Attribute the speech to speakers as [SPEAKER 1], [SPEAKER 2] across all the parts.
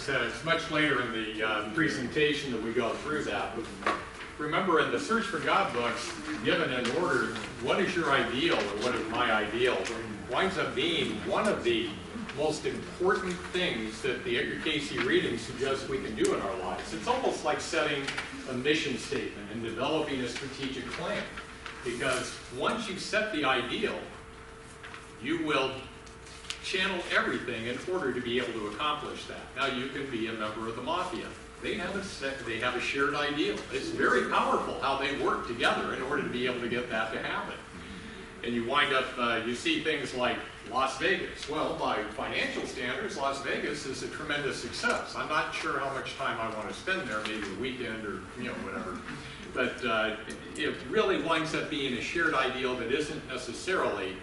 [SPEAKER 1] said, it's much later in the presentation that we go through that. But remember, in the Search for God books, given in order, what is your ideal or what is my ideal, winds up being one of the most important things that the Edgar Cayce Readings suggests we can do in our lives. It's almost like setting a mission statement and developing a strategic plan. Because once you set the ideal, you will channel everything in order to be able to accomplish that. Now, you can be a member of the mafia. They have a shared ideal. It's very powerful how they work together in order to be able to get that to happen. And you wind up, you see things like Las Vegas. Well, by financial standards, Las Vegas is a tremendous success. I'm not sure how much time I want to spend there, maybe the weekend or whatever. But it really winds up being a shared ideal that isn't necessarily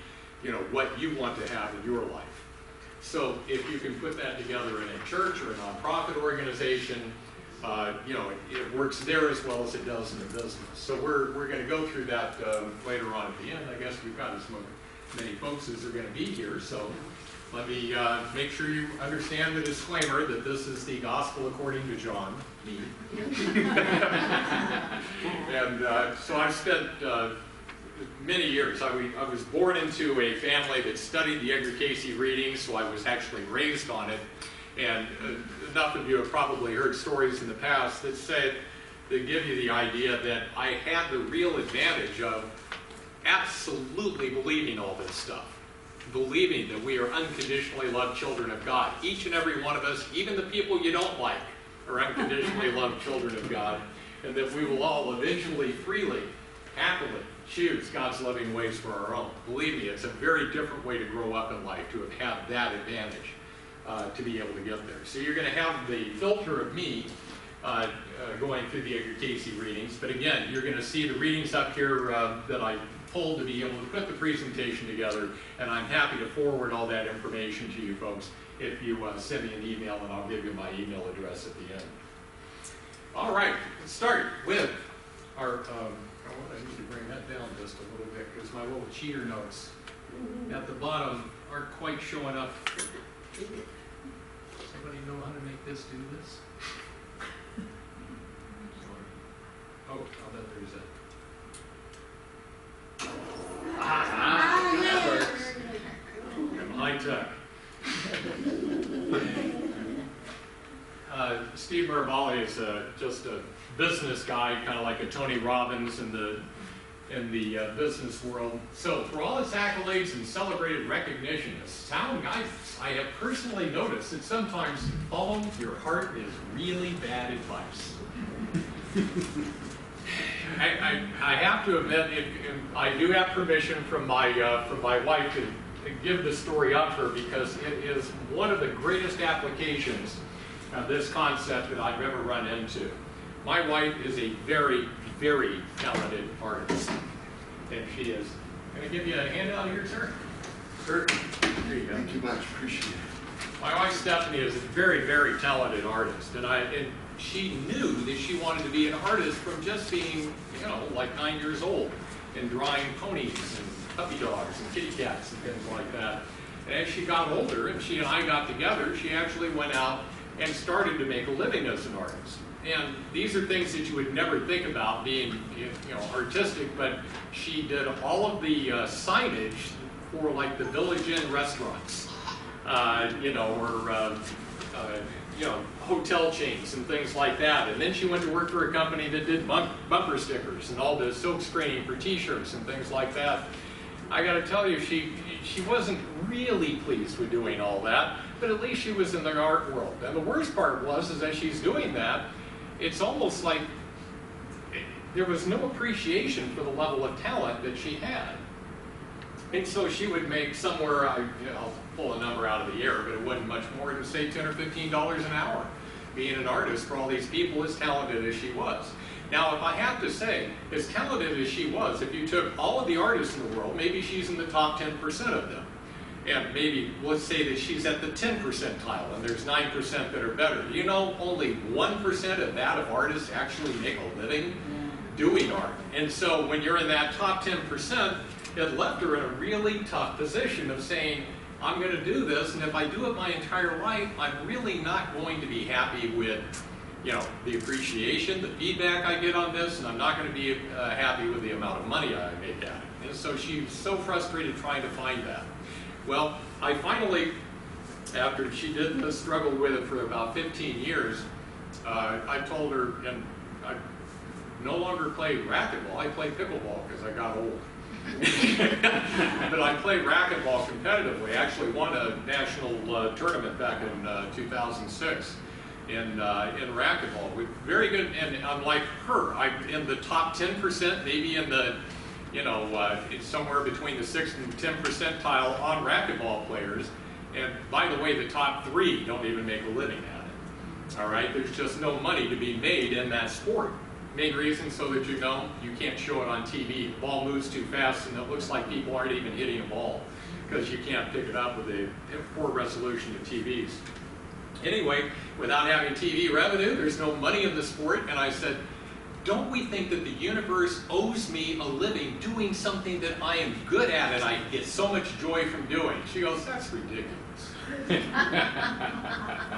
[SPEAKER 1] what you want to have in your life. So if you can put that together in a church or a nonprofit organization, it works there as well as it does in the business. So we're going to go through that later on at the end. I guess we've got as many folks as are going to be here. So let me make sure you understand the disclaimer that this is the gospel according to John, me. And so I've spent many years. I was born into a family that studied the Edgar Cayce Readings, so I was actually raised on it. And enough of you have probably heard stories in the past that give you the idea that I had the real advantage of absolutely believing all this stuff. Believing that we are unconditionally loved children of God. Each and every one of us, even the people you don't like, are unconditionally loved children of God. And that we will all eventually, freely, happily choose God's loving ways for our own. Believe me, it's a very different way to grow up in life, to have had that advantage. To be able to get there. So you're going to have the filter of me going through the Edgar Cayce Readings, but again, you're going to see the readings up here that I pulled to be able to put the presentation together, and I'm happy to forward all that information to you folks if you send me an email, and I'll give you my email address at the end. All right, let's start with our, I need to bring that down just a little bit because my little cheater notes at the bottom aren't quite showing up. Somebody know how to make this do this? Oh, I'll bet there's a... that works. I'm high tech. Steve Mirabali is just a business guy, kind of like a Tony Robbins in the business world. So for all its accolades and celebrated recognition as sound guidance, I have personally noticed that sometimes follow your heart is really bad advice. I have to admit, I do have permission from my wife to give the story of her because it is one of the greatest applications of this concept that I've ever run into. My wife is a very, very talented artist. And she is. Can I give you a handout here, sir? Sure. Here you go.
[SPEAKER 2] Thank you much. Appreciate it.
[SPEAKER 1] My wife Stephanie is a very, very talented artist. And she knew that she wanted to be an artist from just being, like 9 years old and drawing ponies and puppy dogs and kitty cats and things like that. And as she got older and she and I got together, she actually went out and started to make a living as an artist. And these are things that you would never think about being, artistic, but she did all of the signage for like the Village Inn restaurants, hotel chains and things like that. And then she went to work for a company that did bumper stickers and all the silk screening for t-shirts and things like that. I got to tell you, she wasn't really pleased with doing all that, but at least she was in the art world. And the worst part is as she's doing that, it's almost like there was no appreciation for the level of talent that she had. And so she would make somewhere, I'll pull a number out of the air, but it wasn't much more than say $10 or $15 an hour, being an artist for all these people as talented as she was. Now, if I have to say, as talented as she was, if you took all of the artists in the world, maybe she's in the top 10% of them. And maybe, let's say that she's at the 10th percentile, and there's 9% that are better. Only 1% of that of artists actually make a living doing art. And so when you're in that top 10%, it left her in a really tough position of saying, I'm going to do this, and if I do it my entire life, I'm really not going to be happy with, you know, the appreciation, the feedback I get on this, and I'm not going to be happy with the amount of money I make at it. And so she's so frustrated trying to find that. Well, I finally, after she did struggle with it for about 15 years, I told her, and I no longer play racquetball, I play pickleball because I got old. But I play racquetball competitively. I actually won a national tournament back in 2006 in racquetball. With very good, and unlike her, I'm in the top 10%, maybe in the, you know, it's somewhere between the 6th and 10th percentile on racquetball players. And by the way, the top 3 don't even make a living at it. All right, there's just no money to be made in that sport. Main reason, so that you know, you can't show it on TV. The ball moves too fast, and it looks like people aren't even hitting a ball because you can't pick it up with a poor resolution of TVs. Anyway, without having TV revenue, there's no money in the sport, and I said, don't we think that the universe owes me a living doing something that I am good at and I get so much joy from doing? She goes, that's ridiculous.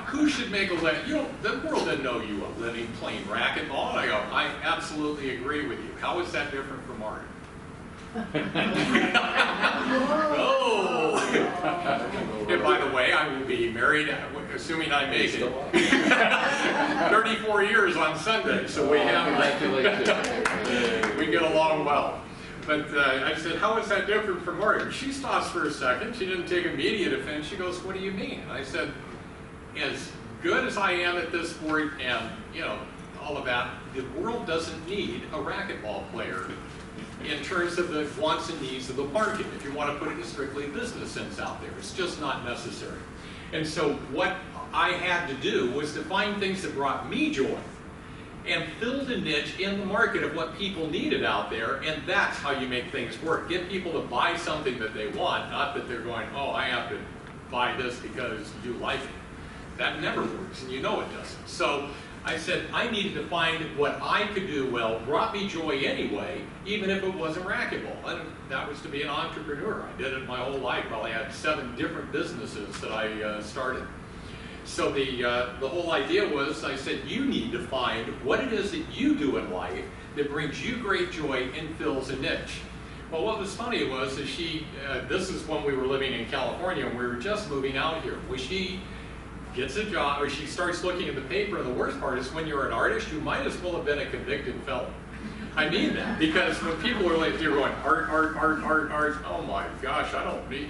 [SPEAKER 1] Who should make a living? You know, the world doesn't owe you a living playing racquetball. And I go, I absolutely agree with you. How is that different from art? Oh! And by the way, I will be married, assuming I make it, 34 years on Sunday, so we get along well. But I said, how is that different from art? And she stops for a second. She didn't take immediate offense. She goes, what do you mean? And I said, as good as I am at this sport and, you know, all of that, the world doesn't need a racquetball player in terms of the wants and needs of the market. If you want to put it in a strictly business sense out there, it's just not necessary. And so what I had to do was to find things that brought me joy and filled a niche in the market of what people needed out there, and that's how you make things work. Get people to buy something that they want, not that they're going, oh, I have to buy this because you like it. That never works, and you know it doesn't. So I said I needed to find what I could do well, brought me joy anyway, even if it wasn't racquetball. And that was to be an entrepreneur. I did it my whole life. Well, I had 7 different businesses that I started. So the whole idea was, I said, you need to find what it is that you do in life that brings you great joy and fills a niche. Well, what was funny was that she, this is when we were living in California and we were just moving out here. When she gets a job, or she starts looking at the paper, and the worst part is when you're an artist, you might as well have been a convicted felon. I mean that, because when people are like, you're going, art, oh my gosh,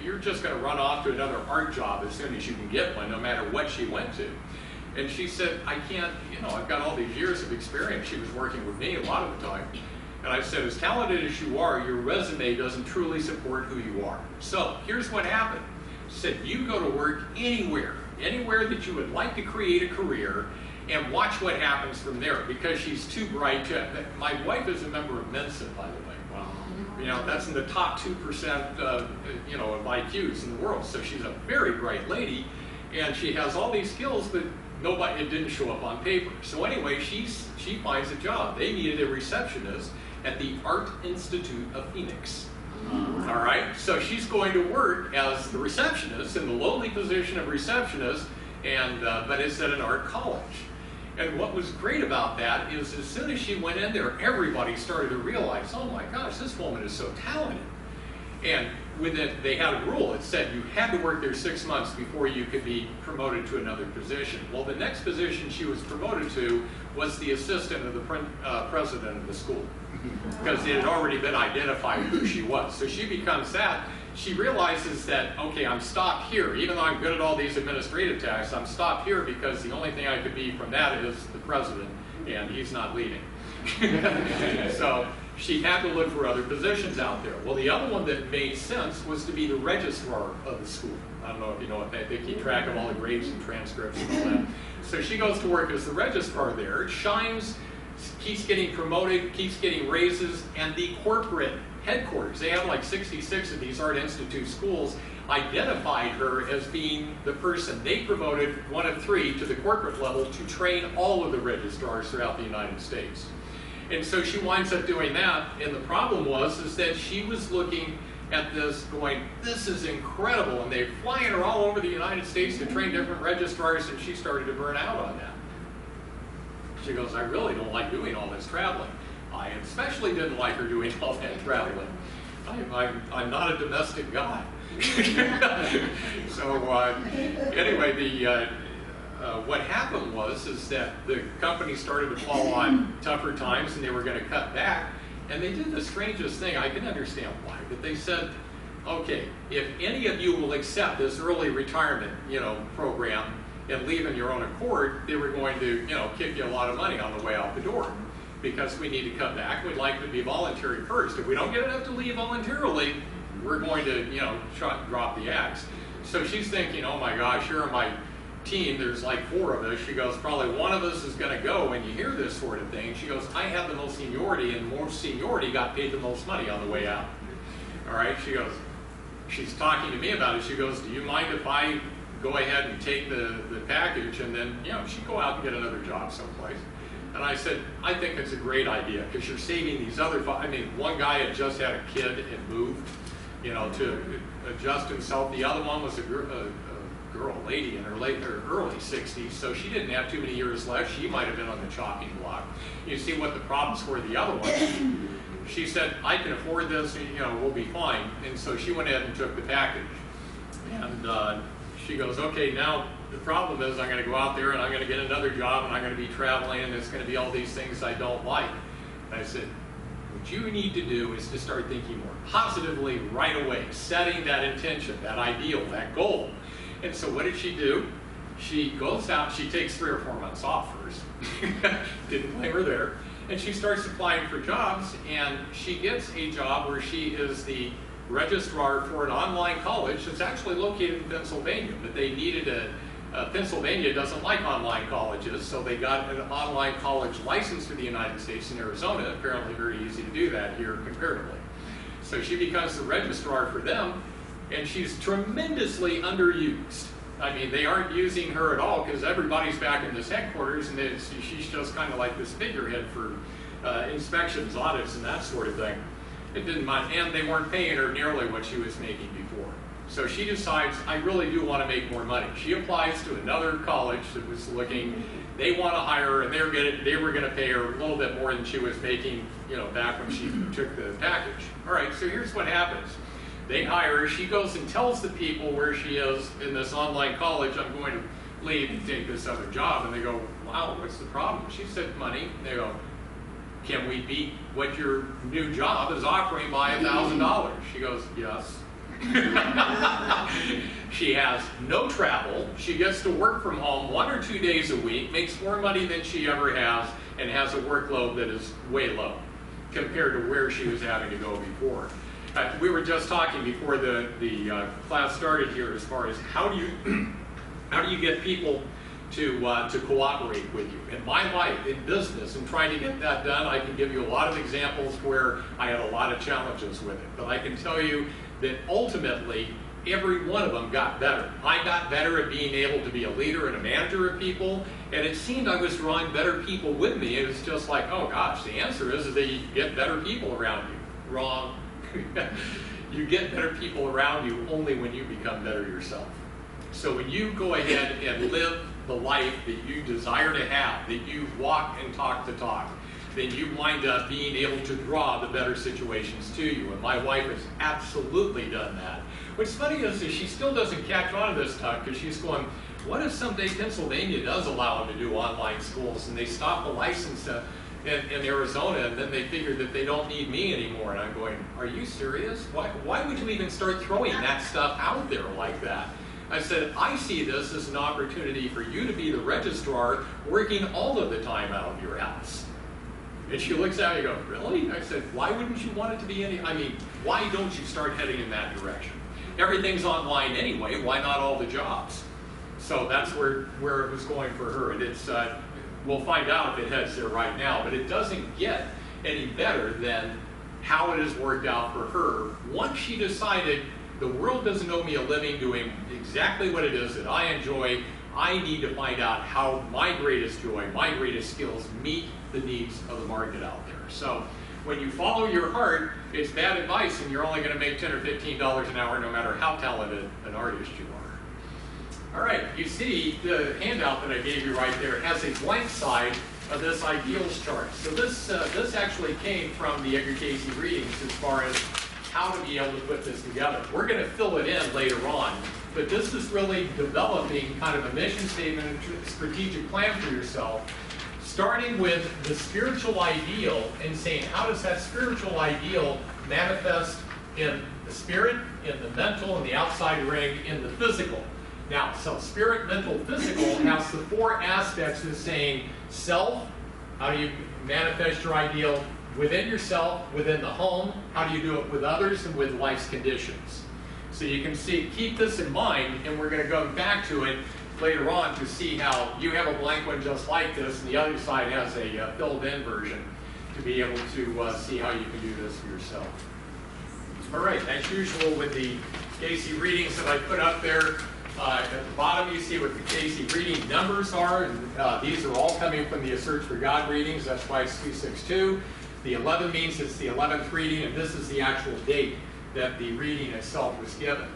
[SPEAKER 1] you're just going to run off to another art job as soon as you can get one, no matter what she went to. And she said, I can't, you know, I've got all these years of experience. She was working with me a lot of the time. And I said, as talented as you are, your resume doesn't truly support who you are. So here's what happened. She said, you go to work anywhere that you would like to create a career, and watch what happens from there, because she's too bright to. My wife is a member of Mensa, by the way. Wow. You know, that's in the top 2%, you know, of IQs in the world. So she's a very bright lady, and she has all these skills, but it didn't show up on paper. So anyway, she finds a job. They needed a receptionist at the Art Institute of Phoenix. All right, so she's going to work as the receptionist in the lowly position of receptionist, and but it's at an art college. And what was great about that is, as soon as she went in there, everybody started to realize, oh my gosh, this woman is so talented. And with it, they had a rule. It said you had to work there 6 months before you could be promoted to another position. Well, the next position she was promoted to was the assistant of the president of the school, because it had already been identified who she was. So she becomes that. She realizes that, okay, I'm stopped here. Even though I'm good at all these administrative tasks, I'm stopped here because the only thing I could be from that is the president, and he's not leaving. So she had to look for other positions out there. Well, the other one that made sense was to be the registrar of the school. I don't know if you know what they keep track of all the grades and transcripts and all that. So she goes to work as the registrar there, shines, keeps getting promoted, keeps getting raises, and the corporate headquarters, they have like 66 of these Art Institute schools, identified her as being the person. They promoted one of 3 to the corporate level to train all of the registrars throughout the United States. And so she winds up doing that, and the problem was that she was looking at this going, this is incredible, and they're flying her all over the United States to train different registrars, and she started to burn out on that. She goes, I really don't like doing all this traveling. I especially didn't like her doing all that traveling. I'm not a domestic guy. So anyway, what happened is that the company started to fall on tougher times, and they were going to cut back. And they did the strangest thing. I can understand why, but they said, okay, if any of you will accept this early retirement, program and leave in your own accord, they were going to, kick you a lot of money on the way out the door, because we need to cut back. We'd like to be voluntary first. If we don't get enough to leave voluntarily, we're going to, drop the axe. So she's thinking, oh my gosh, here are my team, there's like 4 of us. She goes, probably one of us is going to go. When you hear this sort of thing, she goes, I have the most seniority, and more seniority got paid the most money on the way out. All right, she goes, she's talking to me about it. She goes, do you mind if I go ahead and take the package, and then, she'd go out and get another job someplace. And I said, I think it's a great idea, because you're saving these other 5. One guy had just had a kid and moved, to adjust himself. The other one was a lady in her early 60s, so she didn't have too many years left. She might have been on the chopping block. You see what the problems were the other ones. She said, I can afford this, we'll be fine. And so she went ahead and took the package. And she goes, okay, now the problem is I'm going to go out there and I'm going to get another job, and I'm going to be traveling, and it's going to be all these things I don't like. And I said, what you need to do is to start thinking more positively right away, setting that intention, that ideal, that goal. And so what did she do? She goes out, she takes 3 or 4 months off first. Didn't blame her there. And she starts applying for jobs, and she gets a job where she is the registrar for an online college that's actually located in Pennsylvania. But they needed Pennsylvania doesn't like online colleges, so they got an online college license for the United States in Arizona. Apparently very easy to do that here comparatively. So she becomes the registrar for them. And she's tremendously underused. They aren't using her at all, because everybody's back in this headquarters, and she's just kind of like this figurehead for inspections, audits, and that sort of thing. It didn't mind, and they weren't paying her nearly what she was making before. So she decides, I really do want to make more money. She applies to another college that was looking. They want to hire her, and they were going to pay her a little bit more than she was making, back when she took the package. All right, so here's what happens. They hire her. She goes and tells the people where she is in this online college, I'm going to leave and take this other job. And they go, wow, what's the problem? She said, money. And they go, can we beat what your new job is offering by $1,000? She goes, yes. She has no travel. She gets to work from home 1 or 2 days a week, makes more money than she ever has, and has a workload that is way low compared to where she was having to go before. We were just talking before the class started here as far as how do you get people to cooperate with you. In my life, in business, and trying to get that done, I can give you a lot of examples where I had a lot of challenges with it. But I can tell you that ultimately, every one of them got better. I got better at being able to be a leader and a manager of people, and it seemed I was drawing better people with me. It was just like, oh gosh, the answer is that you get better people around you. Wrong. You get better people around you only when you become better yourself. So when you go ahead and live the life that you desire to have, that you walk and talk the talk, then you wind up being able to draw the better situations to you. And my wife has absolutely done that. What's funny is that she still doesn't catch on to this talk, because she's going, what if someday Pennsylvania does allow them to do online schools, and they stop the license in Arizona, and then they figure that they don't need me anymore? And I'm going, are you serious? Why would you even start throwing that stuff out there like that? I said, I see this as an opportunity for you to be the registrar working all of the time out of your house. And she looks at me and goes, really? I said, why wouldn't you want it to be why don't you start heading in that direction? Everything's online anyway, why not all the jobs? So that's where it was going for her. And it's, we'll find out if it heads there right now, but it doesn't get any better than how it has worked out for her. Once she decided the world doesn't owe me a living doing exactly what it is that I enjoy, I need to find out how my greatest joy, my greatest skills meet the needs of the market out there. So When you follow your heart, it's bad advice, and you're only going to make $10 or $15 an hour no matter how talented an artist you are. All right, you see the handout that I gave you right there has a blank side of this ideals chart. So this actually came from the Edgar Cayce Readings as far as how to be able to put this together. We're going to fill it in later on, but this is really developing kind of a mission statement and strategic plan for yourself, starting with the spiritual ideal and saying, how does that spiritual ideal manifest in the spirit, in the mental, in the outside ring, in the physical? Now, so spirit, mental, physical has the four aspects of saying self, how do you manifest your ideal within yourself, within the home, how do you do it with others, and with life's conditions. So you can see, keep this in mind, and we're going to go back to it later on to see how you have a blank one just like this, and the other side has a filled-in version to be able to see how you can do this for yourself. All right, as usual with the Cayce Readings that I put up there, at the bottom you see what the Cayce Reading numbers are, and these are all coming from the Search for God readings. That's why it's 262. The 11 means it's the 11th reading, and this is the actual date that the reading itself was given.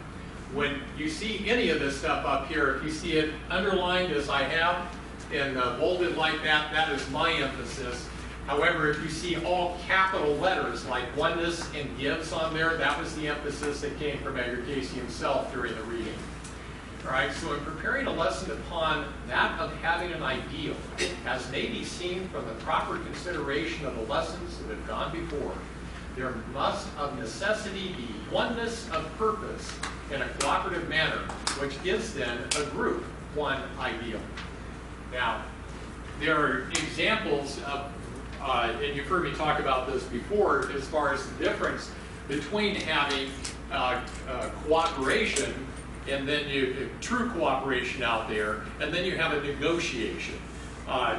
[SPEAKER 1] When you see any of this stuff up here, if you see it underlined as I have and bolded like that, that is my emphasis. However, if you see all capital letters like oneness and gives on there, that was the emphasis that came from Edgar Cayce himself during the reading. All right, so in preparing a lesson upon that of having an ideal, as may be seen from the proper consideration of the lessons that have gone before, there must of necessity be oneness of purpose in a cooperative manner, which gives then a group one ideal. Now, there are examples of, and you've heard me talk about this before, as far as the difference between having cooperation and then true cooperation out there, and then you have a negotiation.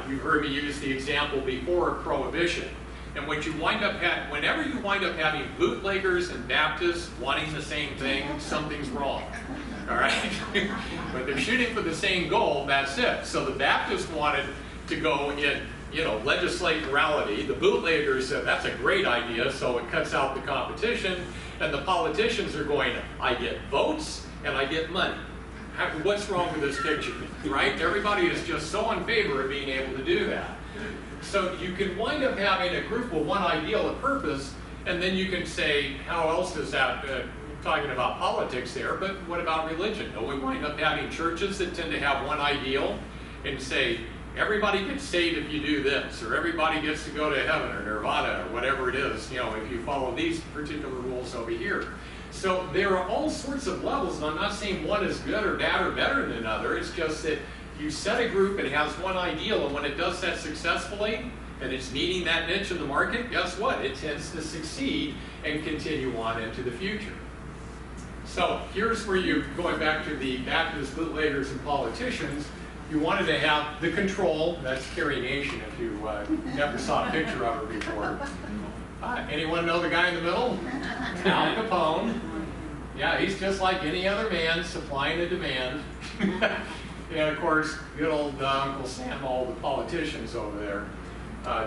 [SPEAKER 1] You've heard me use the example before of prohibition. And what you wind up whenever you wind up having bootleggers and Baptists wanting the same thing, something's wrong. All right? But they're shooting for the same goal, that's it. So the Baptists wanted to go in, legislate morality. The bootleggers said, that's a great idea, so it cuts out the competition. And the politicians are going, I get votes and I get money. What's wrong with this picture, right? Everybody is just so in favor of being able to do that. So you can wind up having a group with one ideal of purpose, and then you can say, how else does that, talking about politics there, but what about religion? We wind up having churches that tend to have one ideal and say, everybody gets saved if you do this, or everybody gets to go to heaven or nirvana, or whatever it is, if you follow these particular rules over here. So there are all sorts of levels, and I'm not saying one is good or bad or better than another. It's just that you set a group, it has one ideal, and when it does that successfully, and it's meeting that niche in the market, guess what? It tends to succeed and continue on into the future. So here's where you're going back to the Baptist bootleggers and politicians. You wanted to have the control, that's Carrie Nation if you never saw a picture of her before. Anyone know the guy in the middle? Al Capone. Yeah, he's just like any other man, supplying and demand. And of course, good old Uncle Sam, all the politicians over there,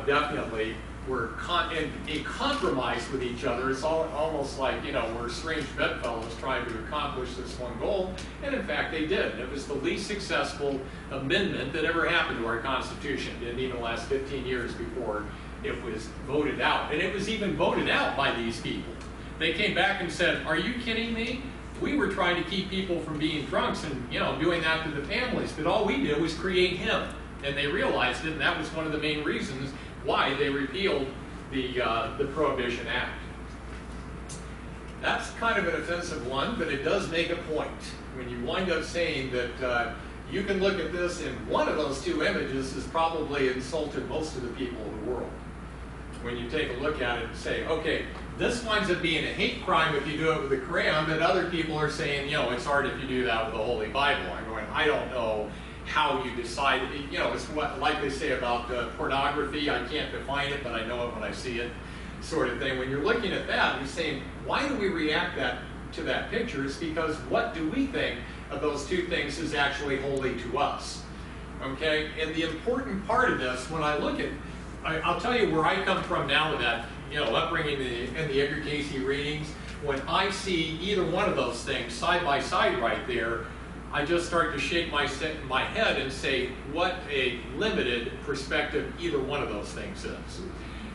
[SPEAKER 1] definitely were in a compromise with each other. It's almost like, we're strange bedfellows trying to accomplish this one goal. And in fact, they did. It was the least successful amendment that ever happened to our Constitution. It didn't even last 15 years before it was voted out. And it was even voted out by these people. They came back and said, are you kidding me? We were trying to keep people from being drunks and, doing that to the families. But all we did was create him. And they realized it, and that was one of the main reasons why they repealed the Prohibition Act. That's kind of an offensive one, but it does make a point. When you wind up saying that you can look at this, and one of those two images has probably insulted most of the people in the world. When you take a look at it and say, okay, this winds up being a hate crime if you do it with the Quran, but other people are saying, it's hard if you do that with the Holy Bible. I'm going, I don't know how you decide. It's what, like they say about pornography, I can't define it, but I know it when I see it, sort of thing. When you're looking at that, you're saying, why do we react to that picture? It's because what do we think of those two things is actually holy to us? Okay? And the important part of this, when I look at, I'll tell you where I come from now with that. upbringing and the Edgar Cayce Readings, when I see either one of those things side by side right there, I just start to shake my head and say, what a limited perspective either one of those things is.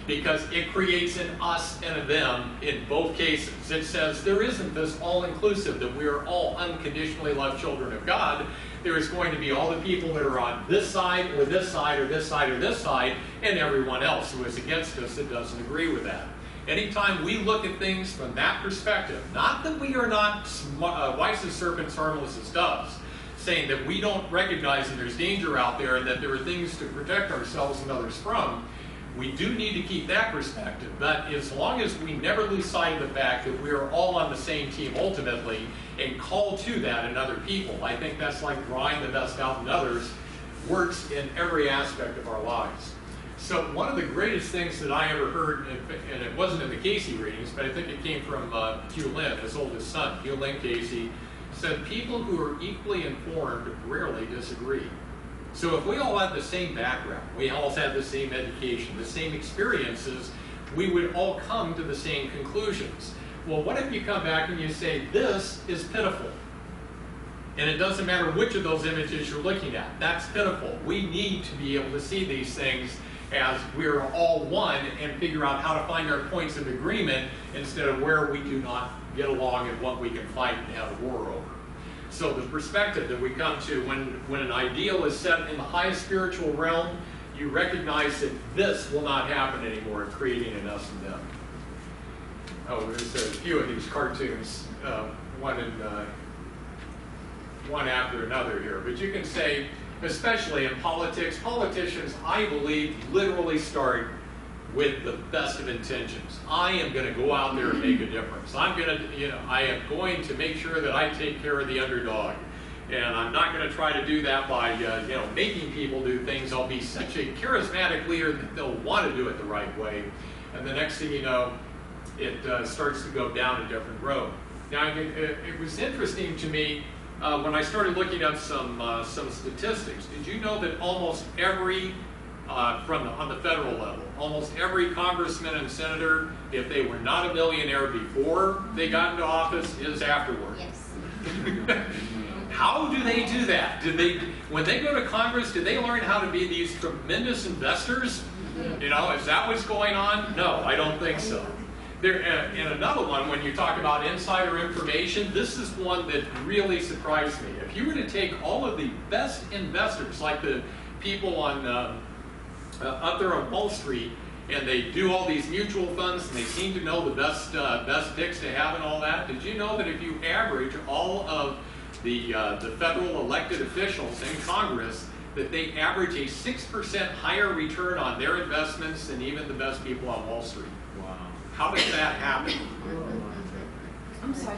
[SPEAKER 1] Because it creates an us and a them in both cases. It says there isn't this all-inclusive that we are all unconditionally loved children of God. There is going to be all the people that are on this side or this side or this side or this side, and everyone else who is against us that doesn't agree with that. Anytime we look at things from that perspective, not that we are not wise as serpents, harmless as doves, saying that we don't recognize that there's danger out there and that there are things to protect ourselves and others from, we do need to keep that perspective. But as long as we never lose sight of the fact that we are all on the same team ultimately and call to that in other people, I think that's like drawing the best out in others, works in every aspect of our lives. So one of the greatest things that I ever heard, and it wasn't in the Cayce readings, but I think it came from Hugh Lynn, his oldest son, Hugh Lynn Cayce, said people who are equally informed rarely disagree. So if we all had the same background, we all had the same education, the same experiences, we would all come to the same conclusions. Well, what if you come back and you say, this is pitiful? And it doesn't matter which of those images you're looking at. That's pitiful. We need to be able to see these things as we're all one and figure out how to find our points of agreement instead of where we do not get along and what we can fight and have a war over. So the perspective that we come to when an ideal is set in the highest spiritual realm, you recognize that this will not happen anymore in creating an us and them. Oh, there's a few of these cartoons, one after another here. But you can say, especially in politics, politicians, I believe, literally start with the best of intentions. I am going to go out there and make a difference. I am going to make sure that I take care of the underdog. And I'm not going to try to do that by, making people do things. I'll be such a charismatic leader that they'll want to do it the right way. And the next thing you know, it starts to go down a different road. Now, it was interesting to me when I started looking at some statistics. Did you know that almost every on the federal level, almost every congressman and senator, if they were not a millionaire before they got into office, is afterward?
[SPEAKER 3] Yes.
[SPEAKER 1] How do they do that? When they go to Congress, did they learn how to be these tremendous investors? Is that what's going on? No, I don't think so. And another one, when you talk about insider information, this is one that really surprised me. If you were to take all of the best investors, like the people on up there on Wall Street, and they do all these mutual funds, and they seem to know the best picks to have and all that. Did you know that if you average all of the federal elected officials in Congress, that they average a 6% higher return on their investments than even the best people on Wall Street?
[SPEAKER 2] Wow.
[SPEAKER 1] How does that happen?
[SPEAKER 3] I'm sorry.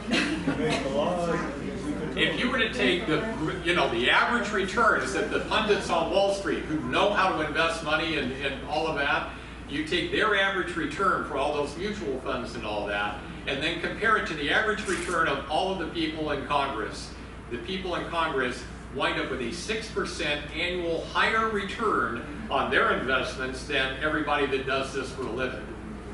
[SPEAKER 1] If you were to take the average returns that the pundits on Wall Street who know how to invest money and all of that, you take their average return for all those mutual funds and all that, and then compare it to the average return of all of the people in Congress. The people in Congress wind up with a 6% annual higher return on their investments than everybody that does this for a living.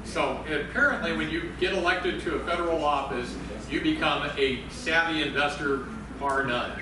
[SPEAKER 1] So apparently when you get elected to a federal office, you become a savvy investor, bar none.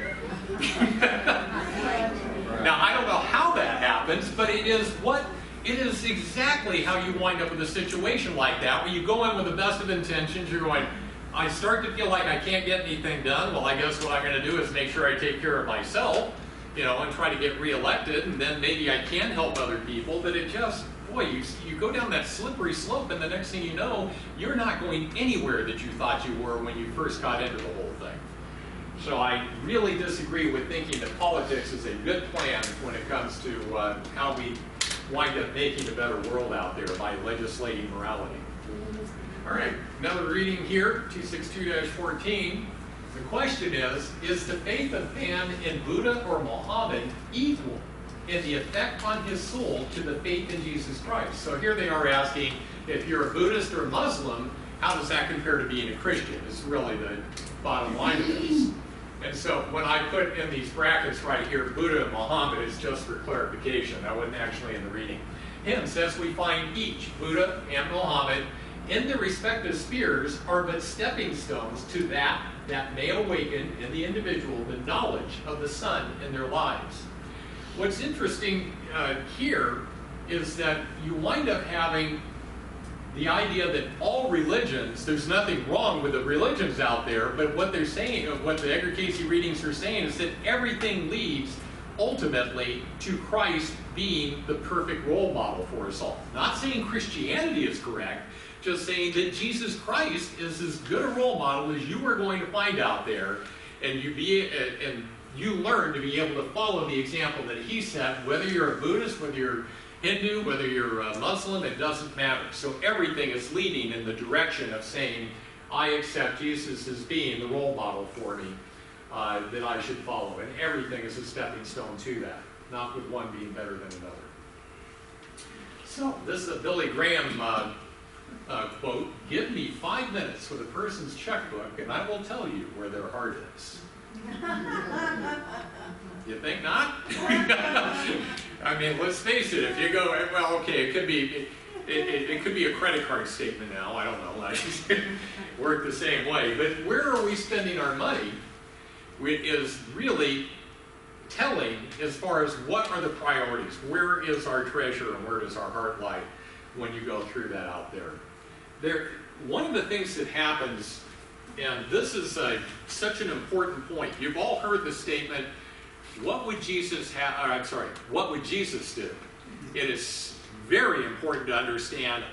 [SPEAKER 1] Now, I don't know how that happens, but it is exactly how you wind up with a situation like that, where you go in with the best of intentions, you're going, I start to feel like I can't get anything done. Well, I guess what I'm going to do is make sure I take care of myself, and try to get reelected, and then maybe I can help other people, but it just, boy, you go down that slippery slope, and the next thing you know, you're not going anywhere that you thought you were when you first got into the whole thing. So I really disagree with thinking that politics is a good plan when it comes to how we wind up making a better world out there by legislating morality. All right, another reading here, 262-14. The question is the faith of man in Buddha or Muhammad equal in the effect on his soul to the faith in Jesus Christ? So here they are asking, if you're a Buddhist or Muslim, how does that compare to being a Christian? Is really the bottom line of this. And so when I put in these brackets right here, Buddha and Muhammad, is just for clarification. That wasn't actually in the reading. Hence, as we find each, Buddha and Mohammed, in their respective spheres are but stepping stones to that may awaken in the individual the knowledge of the Son in their lives. What's interesting here is that you wind up having the idea that all religions, there's nothing wrong with the religions out there, but what they're saying, what the Edgar Cayce Readings are saying is that everything leads ultimately to Christ being the perfect role model for us all. Not saying Christianity is correct, just saying that Jesus Christ is as good a role model as you are going to find out there, and you learn to be able to follow the example that he set, whether you're a Buddhist, whether you're Hindu, whether you're a Muslim, it doesn't matter. So everything is leading in the direction of saying, I accept Jesus as being the role model for me that I should follow. And everything is a stepping stone to that, not with one being better than another. So this is a Billy Graham quote, give me 5 minutes with a person's checkbook and I will tell you where their heart is. You think not? I mean, let's face it, if you go, well, okay, it could be a credit card statement now, I don't know, I work the same way, but where are we spending our money is really telling as far as what are the priorities, where is our treasure and where does our heart lie when you go through that out there. One of the things that happens, and this is such an important point, you've all heard the statement, what would Jesus what would Jesus do? It is very important to understand,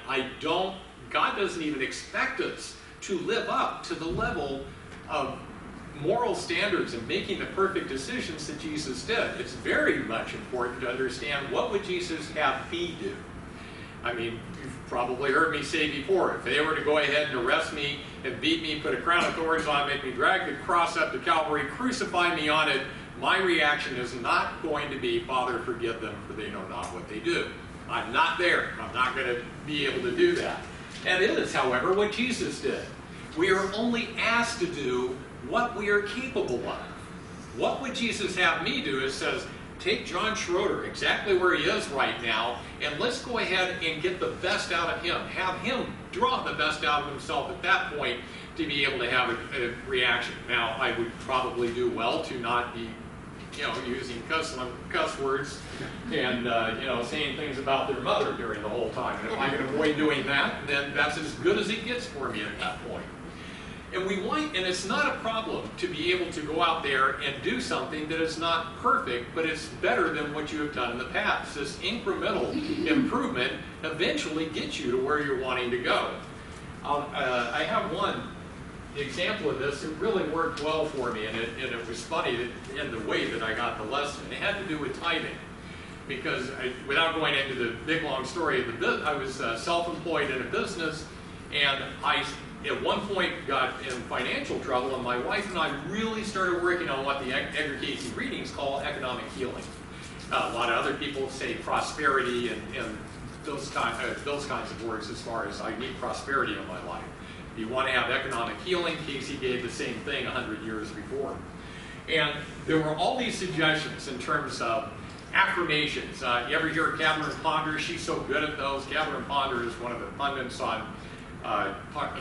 [SPEAKER 1] God doesn't even expect us to live up to the level of moral standards and making the perfect decisions that Jesus did. It's very much important to understand, what would Jesus have me do? I mean, you've probably heard me say before, if they were to go ahead and arrest me and beat me, put a crown of thorns on, make me drag the cross up to Calvary, crucify me on it, my reaction is not going to be, Father, forgive them, for they know not what they do. I'm not there. I'm not going to be able to do that. And it is, however, what Jesus did. We are only asked to do what we are capable of. What would Jesus have me do? It says, take John Schroeder, exactly where he is right now, and let's go ahead and get the best out of him. Have him draw the best out of himself at that point to be able to have a reaction. Now, I would probably do well to not be using cuss words and, saying things about their mother during the whole time. And if I can avoid doing that, then that's as good as it gets for me at that point. And it's not a problem to be able to go out there and do something that is not perfect, but it's better than what you have done in the past. This incremental improvement eventually gets you to where you're wanting to go. I have one example of this. It really worked well for me, and it was funny in the way that I got the lesson. It had to do with tithing, because without going into the big long story of I was self-employed in a business, and I at one point got in financial trouble, and my wife and I really started working on what the Edgar Cayce Readings call economic healing. A lot of other people say prosperity and those kinds of words as far as I need prosperity in my life. If you want to have economic healing, Cayce gave the same thing 100 years before. And there were all these suggestions in terms of affirmations. You ever hear of Catherine Ponder? She's so good at those. Catherine Ponder is one of the pundits on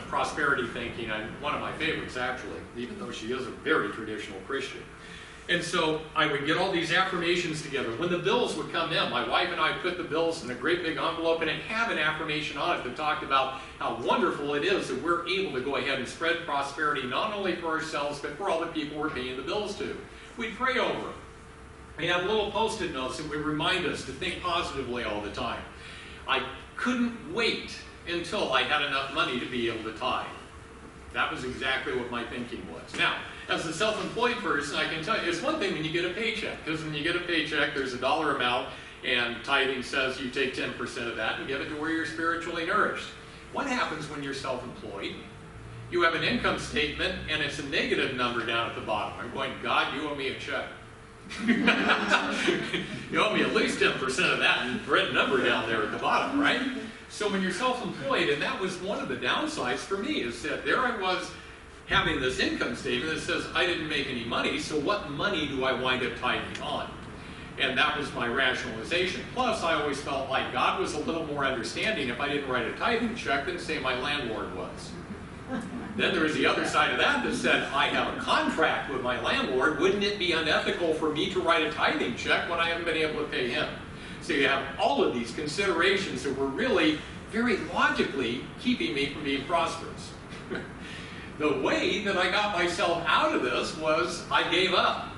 [SPEAKER 1] prosperity thinking, and one of my favorites actually, even though she is a very traditional Christian. And so I would get all these affirmations together. When the bills would come in, my wife and I put the bills in a great big envelope, and it had an affirmation on it that talked about how wonderful it is that we're able to go ahead and spread prosperity not only for ourselves, but for all the people we're paying the bills to. We'd pray over them. We had little post-it notes that would remind us to think positively all the time. I couldn't wait until I had enough money to be able to tithe. That was exactly what my thinking was. Now, as a self-employed person, I can tell you, it's one thing when you get a paycheck, because when you get a paycheck, there's a dollar amount, and tithing says you take 10% of that and give it to where you're spiritually nourished. What happens when you're self-employed? You have an income statement, and it's a negative number down at the bottom. I'm going, God, you owe me a check. You owe me at least 10% of that and red number down there at the bottom, right? So when you're self-employed, and that was one of the downsides for me, is that there I was having this income statement that says I didn't make any money, so what money do I wind up tithing on? And that was my rationalization. Plus, I always felt like God was a little more understanding if I didn't write a tithing check than, say, my landlord was. Then there was the other side of that that said, I have a contract with my landlord. Wouldn't it be unethical for me to write a tithing check when I haven't been able to pay him? So you have all of these considerations that were really very logically keeping me from being prosperous. The way that I got myself out of this was I gave up.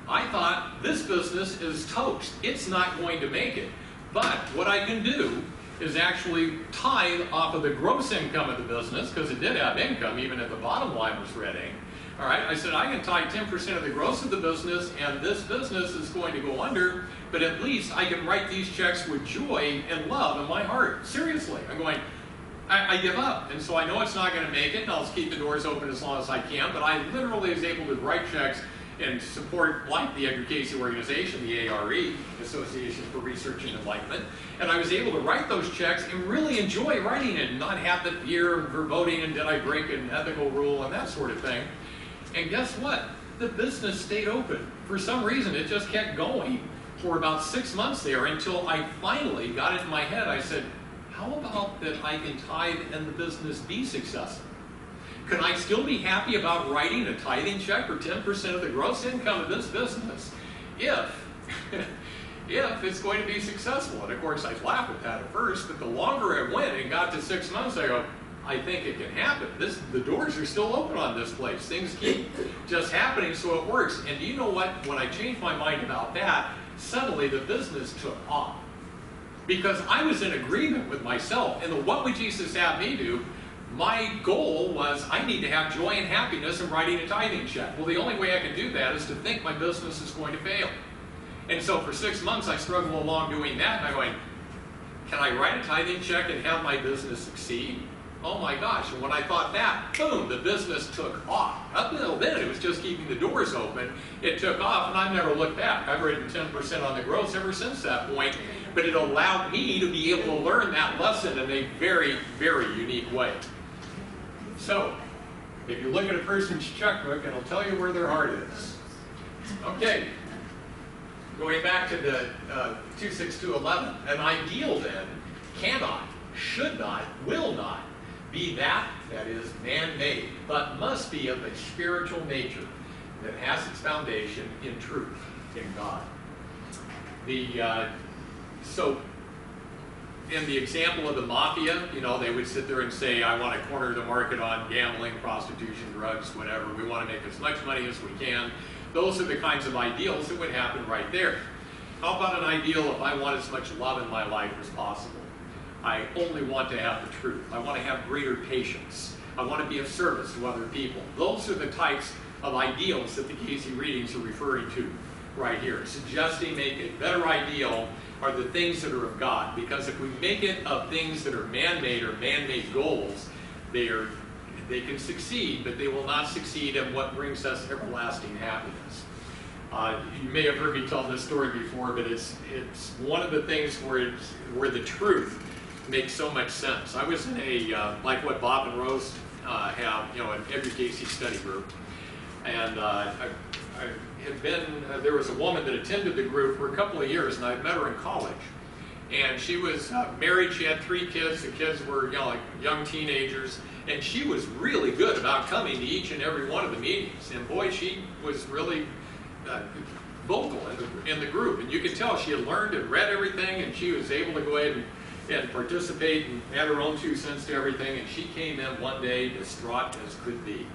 [SPEAKER 1] I thought, this business is toast. It's not going to make it. But what I can do is actually tithe off of the gross income of the business, because it did have income, even if the bottom line was red ink. All right, I said, I can tithe 10% of the gross of the business, and this business is going to go under, but at least I can write these checks with joy and love in my heart. Seriously, I'm going, I give up. And so I know it's not going to make it, and I'll keep the doors open as long as I can, but I literally was able to write checks and support, like the Edgar Cayce organization, the ARE, Association for Research and Enlightenment, and I was able to write those checks and really enjoy writing it and not have the fear of voting and did I break an ethical rule and that sort of thing. And guess what? The business stayed open. For some reason, it just kept going for about 6 months there until I finally got it in my head. I said, how about that I can tithe and the business be successful? Can I still be happy about writing a tithing check for 10% of the gross income of this business if it's going to be successful? And of course, I laughed at that at first, but the longer I went and got to 6 months, I go, I think it can happen. The doors are still open on this place. Things keep just happening, so it works. And do you know what? When I changed my mind about that, suddenly the business took off. Because I was in agreement with myself. And what would Jesus have me do? My goal was I need to have joy and happiness in writing a tithing check. Well, the only way I can do that is to think my business is going to fail. And so for 6 months, I struggled along doing that. And I'm going, can I write a tithing check and have my business succeed? Oh my gosh. And when I thought that, boom, the business took off. Up until then, it was just keeping the doors open. It took off, and I've never looked back. I've written 10% on the gross ever since that point. But it allowed me to be able to learn that lesson in a very, very unique way. So, if you look at a person's checkbook, it'll tell you where their heart is. Okay. Going back to the 26211, an ideal then cannot, should not, will not be that is man-made, but must be of a spiritual nature that has its foundation in truth, in God. So, in the example of the mafia, they would sit there and say, I want to corner the market on gambling, prostitution, drugs, whatever. We want to make as much money as we can. Those are the kinds of ideals that would happen right there. How about an ideal if I want as much love in my life as possible? I only want to have the truth. I want to have greater patience. I want to be of service to other people. Those are the types of ideals that the Cayce Readings are referring to right here. Suggesting make a better ideal are the things that are of God. Because if we make it of things that are man-made or man-made goals, they can succeed, but they will not succeed at what brings us everlasting happiness. You may have heard me tell this story before, but it's one of the things where the truth makes so much sense. I was in a, like what Bob and Rose have, an Edgar Cayce study group. And there was a woman that attended the group for a couple of years, and I met her in college. And she was married, she had 3 kids, the kids were like young teenagers, and she was really good about coming to each and every one of the meetings. And boy, she was really vocal in the group. And you could tell she had learned and read everything, and she was able to go ahead and participate and add her own 2 cents to everything. And she came in one day distraught as could be.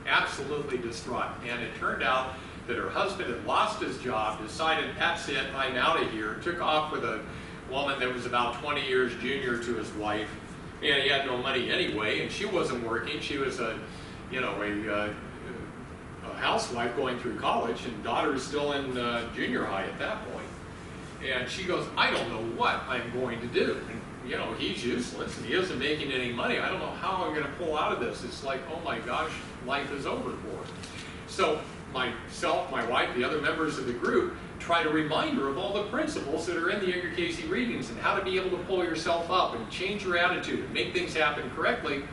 [SPEAKER 1] Absolutely distraught. And it turned out that her husband had lost his job, decided, that's it, I'm out of here, took off with a woman that was about 20 years junior to his wife, and he had no money anyway, and she wasn't working. She was a housewife going through college, and daughter's still in junior high at that point. And she goes, I don't know what I'm going to do. And, he's useless, and he isn't making any money. I don't know how I'm going to pull out of this. It's like, oh my gosh, life is over for her. So myself, my wife, the other members of the group try to remind her of all the principles that are in the Edgar Cayce Readings and how to be able to pull yourself up and change your attitude and make things happen correctly.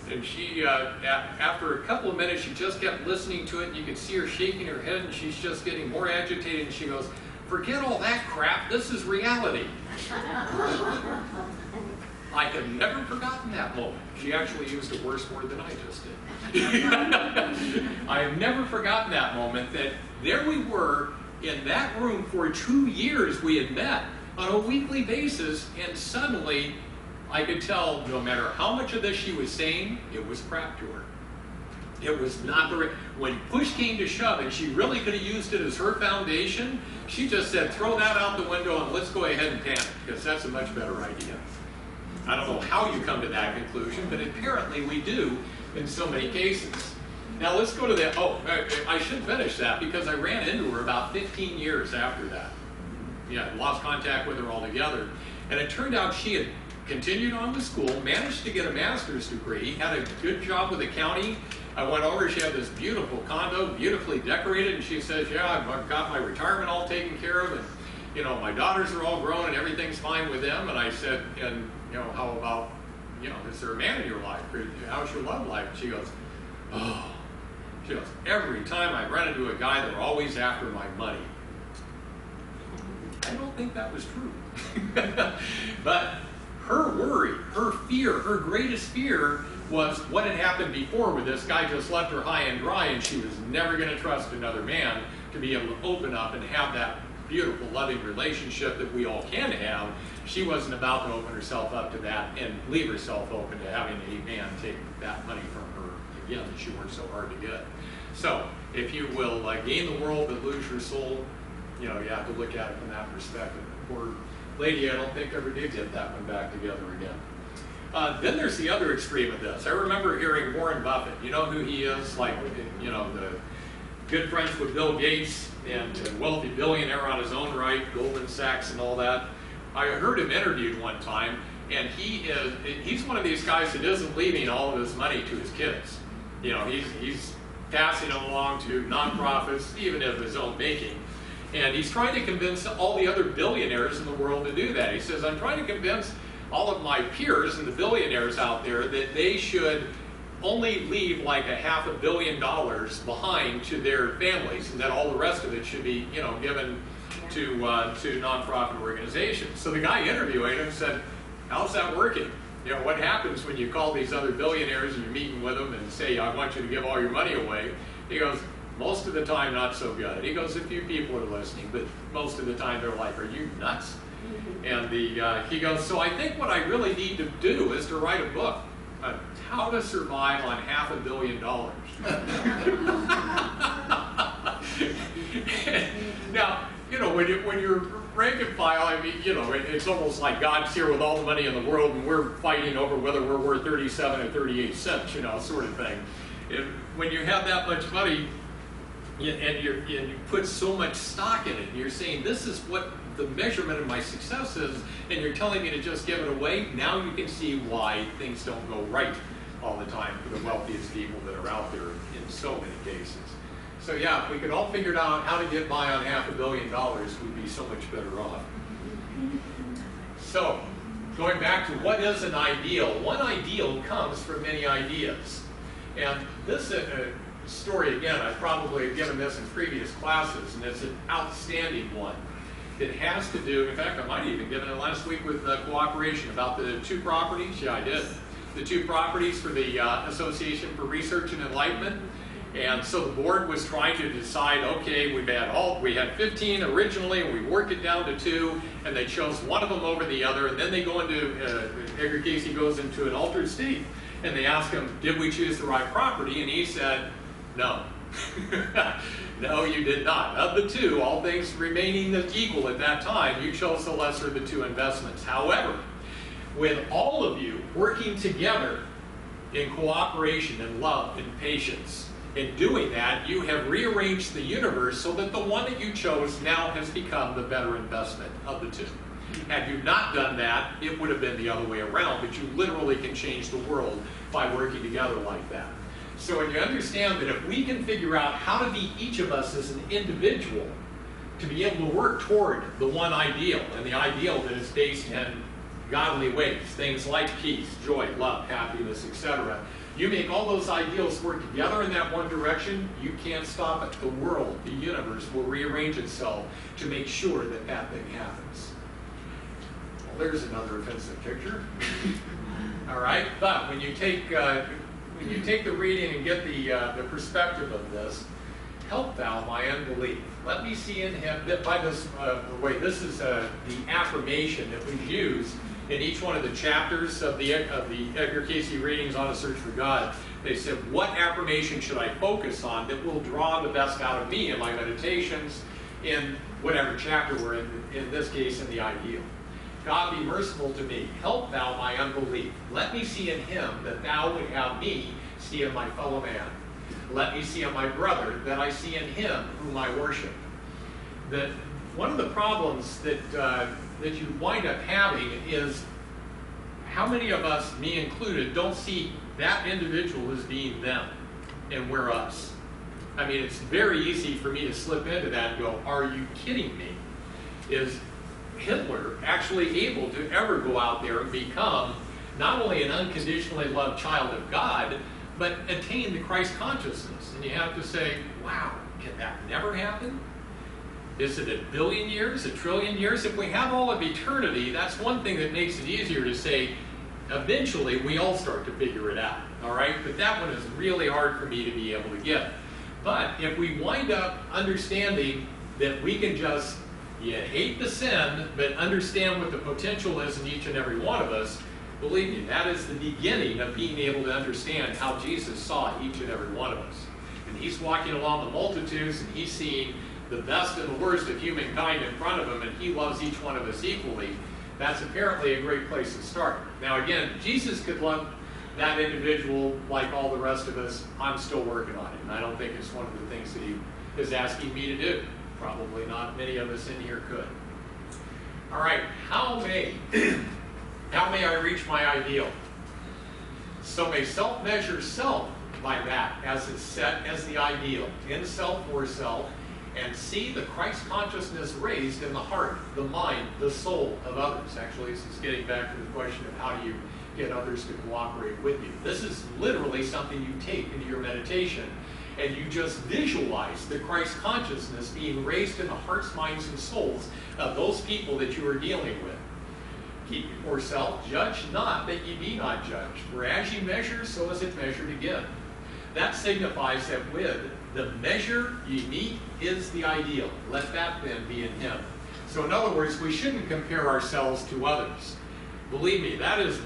[SPEAKER 1] And she, after a couple of minutes, she just kept listening to it, and you could see her shaking her head, and she's just getting more agitated, and she goes, Forget all that crap. This is reality. I have never forgotten that moment. She actually used a worse word than I just did. I have never forgotten that moment, that there we were in that room for 2 years. We had met on a weekly basis, and suddenly I could tell no matter how much of this she was saying, it was crap to her. It was not the right. When push came to shove and she really could have used it as her foundation, she just said, throw that out the window and let's go ahead and panic, because that's a much better idea. I don't know how you come to that conclusion, but apparently we do in so many cases. Now let's go to that. Oh, I should finish that, because I ran into her about 15 years after that. Yeah, lost contact with her altogether. And it turned out she had continued on with school, managed to get a master's degree, had a good job with the county. I went over, she had this beautiful condo, beautifully decorated, and she says, yeah, I've got my retirement all taken care of, and you know, my daughters are all grown and everything's fine with them. And I said, and you know, how about, you know, is there a man in your life? Or how's your love life? And she goes, oh, she goes, every time I run into a guy, they're always after my money. I don't think that was true. But her worry, her fear, her greatest fear was what had happened before, where this guy just left her high and dry, and she was never going to trust another man to be able to open up and have that beautiful, loving relationship that we all can have. She wasn't about to open herself up to that and leave herself open to having a man take that money from her again that she worked so hard to get. So, if you will gain the world but lose your soul, you know, you have to look at it from that perspective. Poor lady, I don't think ever did get that one back together again. Then there's the other extreme of this. I remember hearing Warren Buffett. You know who he is? Like, you know, the good friends with Bill Gates and a wealthy billionaire on his own right, Goldman Sachs and all that. I heard him interviewed one time, and he's one of these guys that isn't leaving all of his money to his kids. You know, he's passing it along to nonprofits, even of his own making. And he's trying to convince all the other billionaires in the world to do that. He says, I'm trying to convince all of my peers and the billionaires out there that they should only leave like $500 million behind to their families, and that all the rest of it should be, you know, given to nonprofit organizations. So the guy interviewing him said, how's that working? You know, what happens when you call these other billionaires and you're meeting with them and say, I want you to give all your money away? He goes, most of the time, not so good. He goes, a few people are listening, but most of the time they're like, are you nuts? And he goes, so I think what I really need to do is to write a book on how to survive on $500 million. Now, you know, when you're rank and file, I mean, you know, it's almost like God's here with all the money in the world and we're fighting over whether we're worth 37 or 38 cents, you know, sort of thing. And when you have that much money, and you put so much stock in it, and you're saying, this is what the measurement of my success is, and you're telling me to just give it away, now you can see why things don't go right all the time for the wealthiest people that are out there in so many cases. So yeah, if we could all figure out how to get by on $500 million, we'd be so much better off. So, going back to what is an ideal, one ideal comes from many ideas. And this story, again, I've probably given this in previous classes, and it's an outstanding one. It has to do, in fact, I might have even given it last week with cooperation about the 2 properties. Yeah, I did. The 2 properties for the Association for Research and Enlightenment. And so the board was trying to decide, okay, we had 15 originally, and we worked it down to 2, and they chose one of them over the other, and then they go into, Edgar Cayce goes into an altered state, and they ask him, did we choose the right property? And he said, no. No, you did not. Of the 2, all things remaining equal at that time, you chose the lesser of the 2 investments. However, with all of you working together in cooperation and love and patience, in doing that, you have rearranged the universe so that the one that you chose now has become the better investment of the 2. Had you not done that, it would have been the other way around, but you literally can change the world by working together like that. So when you understand that if we can figure out how to be each of us as an individual to be able to work toward the one ideal, and the ideal that is based in godly ways, things like peace, joy, love, happiness, happiness, etc. You make all those ideals work together in that one direction, you can't stop it. The world, the universe will rearrange itself to make sure that that thing happens. Well, there's another offensive picture. All right, but when you take the reading and get the perspective of this, help thou my unbelief. Let me see in him that by this way. This is the affirmation that we use in each one of the chapters of the Edgar Cayce Readings on a Search for God. They said, what affirmation should I focus on that will draw the best out of me in my meditations in whatever chapter we're in this case in the ideal. God, be merciful to me. Help thou my unbelief. Let me see in him that thou would have me see in my fellow man. Let me see in my brother that I see in him whom I worship. That one of the problems that you wind up having is how many of us, me included, don't see that individual as being them and we're us. I mean, it's very easy for me to slip into that and go, are you kidding me? Is Hitler actually able to ever go out there and become not only an unconditionally loved child of God, but attain the Christ consciousness? And you have to say, wow, can that never happen? Is it a billion years, a trillion years? If we have all of eternity, that's one thing that makes it easier to say, eventually we all start to figure it out, all right? But that one is really hard for me to be able to get. But if we wind up understanding that we can just, you hate the sin, but understand what the potential is in each and every one of us, believe me, that is the beginning of being able to understand how Jesus saw each and every one of us. And he's walking along the multitudes and he's seeing the best and the worst of humankind in front of him, and he loves each one of us equally. That's apparently a great place to start. Now again, Jesus could love that individual like all the rest of us. I'm still working on it, and I don't think it's one of the things that he is asking me to do. Probably not many of us in here could. All right, how may I reach my ideal? So may self measure self by that as it's set as the ideal, in self for self, and see the Christ consciousness raised in the heart, the mind, the soul of others. Actually, this is getting back to the question of how do you get others to cooperate with you. This is literally something you take into your meditation, and you just visualize the Christ consciousness being raised in the hearts, minds, and souls of those people that you are dealing with. Keep before self, judge not that ye be not judged. For as ye measure, so is it measured again. That signifies that with the measure ye meet is the ideal. Let that then be in him. So in other words, we shouldn't compare ourselves to others. Believe me, that is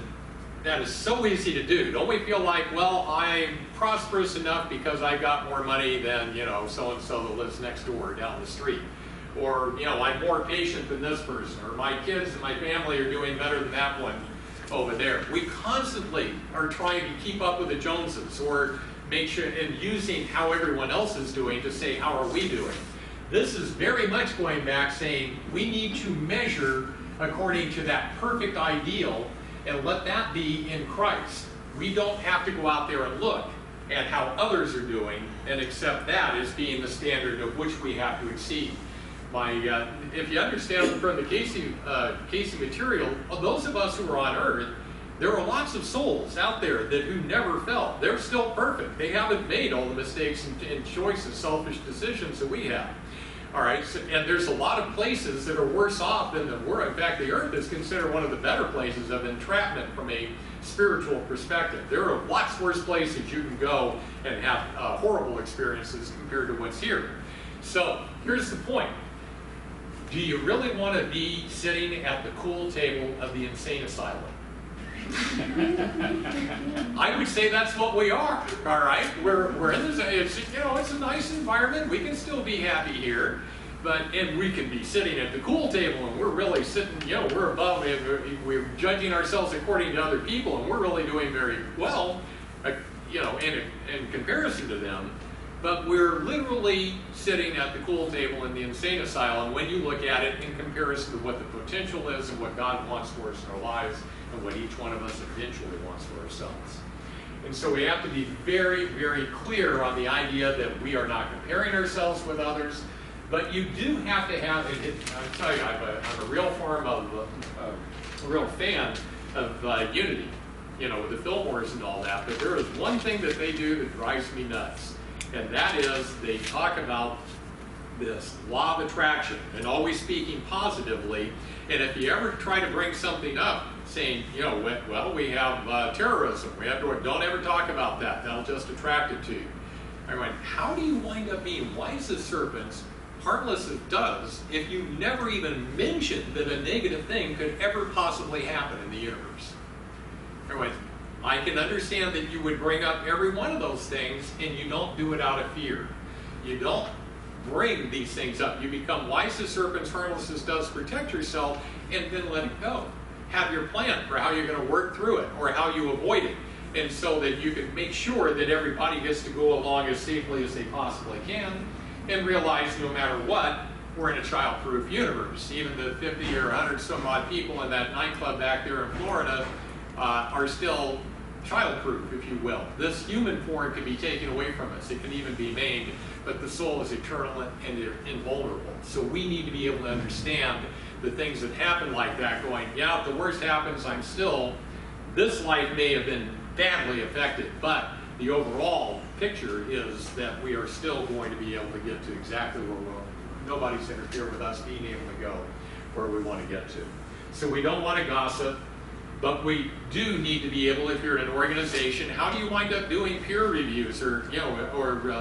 [SPEAKER 1] so easy to do. Don't we feel like, well, I'm prosperous enough because I got more money than, so-and-so that lives next door down the street. Or, I'm more patient than this person. Or my kids and my family are doing better than that one over there. We constantly are trying to keep up with the Joneses or make sure and using how everyone else is doing to say, how are we doing? This is very much going back saying we need to measure according to that perfect ideal and let that be in Christ. We don't have to go out there and look at how others are doing and accept that as being the standard of which we have to exceed. If you understand from the Cayce material, those of us who are on earth, there are lots of souls out there who never fell. They're still perfect. They haven't made all the mistakes and choices, selfish decisions that we have. All right, and there's a lot of places that are worse off than we're. In fact, the earth is considered one of the better places of entrapment from a spiritual perspective. There are lots worse places you can go and have horrible experiences compared to what's here. So here's the point. Do you really want to be sitting at the cool table of the insane asylum? I would say that's what we are. All right, we're in this. It's a nice environment. We can still be happy here, and we can be sitting at the cool table, and we're really sitting. We're above. We're judging ourselves according to other people, and we're really doing very well. In comparison to them. But we're literally sitting at the cool table in the insane asylum when you look at it in comparison to what the potential is and what God wants for us in our lives and what each one of us eventually wants for ourselves. And so we have to be very, very clear on the idea that we are not comparing ourselves with others, but you do have to have, I'll tell you, I'm a real fan of unity. with the Fillmores and all that, but there is one thing that they do that drives me nuts, and that is they talk about this law of attraction and always speaking positively. And if you ever try to bring something up saying, well, we have terrorism, we have to, don't ever talk about that, that'll just attract it to you. I went, how do you wind up being wise as serpents, harmless as doves, if you never even mentioned that a negative thing could ever possibly happen in the universe? I went, I can understand that you would bring up every one of those things, and you don't do it out of fear. You don't bring these things up. You become wise as serpents, harmless as doves, protect yourself, and then let it go. Have your plan for how you're going to work through it or how you avoid it, and so that you can make sure that everybody gets to go along as safely as they possibly can, and realize no matter what, we're in a child-proof universe. Even the 50 or 100 some odd people in that nightclub back there in Florida are still child-proof, if you will. This human form can be taken away from us. It can even be maimed, but the soul is eternal and invulnerable. So we need to be able to understand the things that happen like that, going, yeah, if the worst happens, this life may have been badly affected, but the overall picture is that we are still going to be able to get to exactly where nobody's interfered with us being able to go where we want to get to. So we don't want to gossip, but we do need to be able, if you're in an organization, how do you wind up doing peer reviews or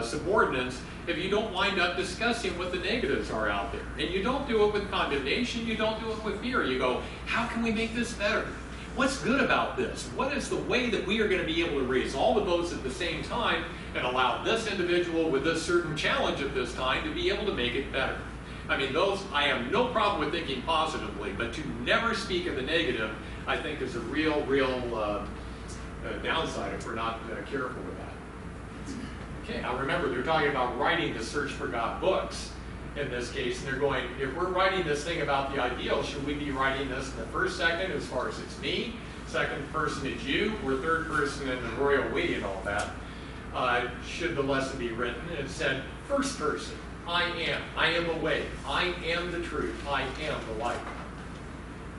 [SPEAKER 1] subordinates if you don't wind up discussing what the negatives are out there? And you don't do it with condemnation, you don't do it with fear. You go, how can we make this better? What's good about this? What is the way that we are going to be able to raise all the boats at the same time and allow this individual with this certain challenge at this time to be able to make it better? I mean, I have no problem with thinking positively, but to never speak of the negative, I think is a real downside if we're not careful with that. Okay, now remember, they're talking about writing the Search for God books in this case, and they're going, if we're writing this thing about the ideal, should we be writing this in the first second as far as it's me, second person is you, or third person in the royal we and all that? Should the lesson be written? And it said, first person, I am the way, I am the truth, I am the light.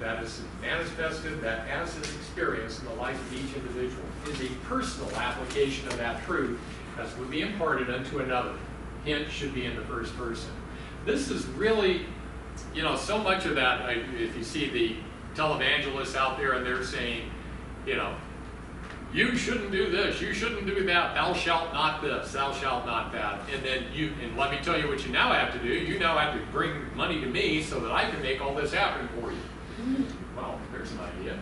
[SPEAKER 1] That is manifested, that as is experienced in the life of each individual, is a personal application of that truth as would be imparted unto another. Hint should be in the first person. This is really, so much of that, if you see the televangelists out there and they're saying, you shouldn't do this, you shouldn't do that, thou shalt not this, thou shalt not that. And then and let me tell you what you now have to do, you now have to bring money to me so that I can make all this happen for you. Well, there's an idea.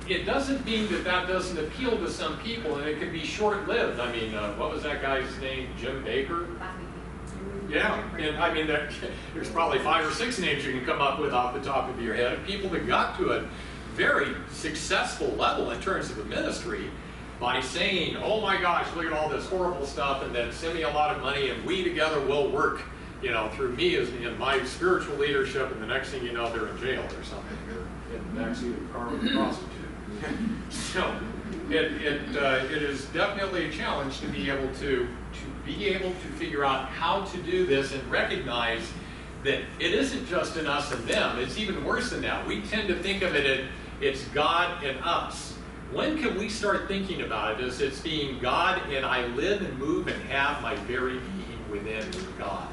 [SPEAKER 1] It doesn't mean that doesn't appeal to some people, and it can be short-lived. I mean, what was that guy's name? Jim Baker? Yeah, and I mean, there's probably 5 or 6 names you can come up with off the top of your head of people that got to a very successful level in terms of the ministry by saying, oh my gosh, look at all this horrible stuff, and then send me a lot of money, and we together will work, through me as in my spiritual leadership, and the next thing you know, they're in jail or something, or in the backseat of a car with a prostitute. So it is definitely a challenge to be able to figure out how to do this and recognize that it isn't just in us and them. It's even worse than that. We tend to think of it as it's God and us. When can we start thinking about it as it's being God and I live and move and have my very being within God?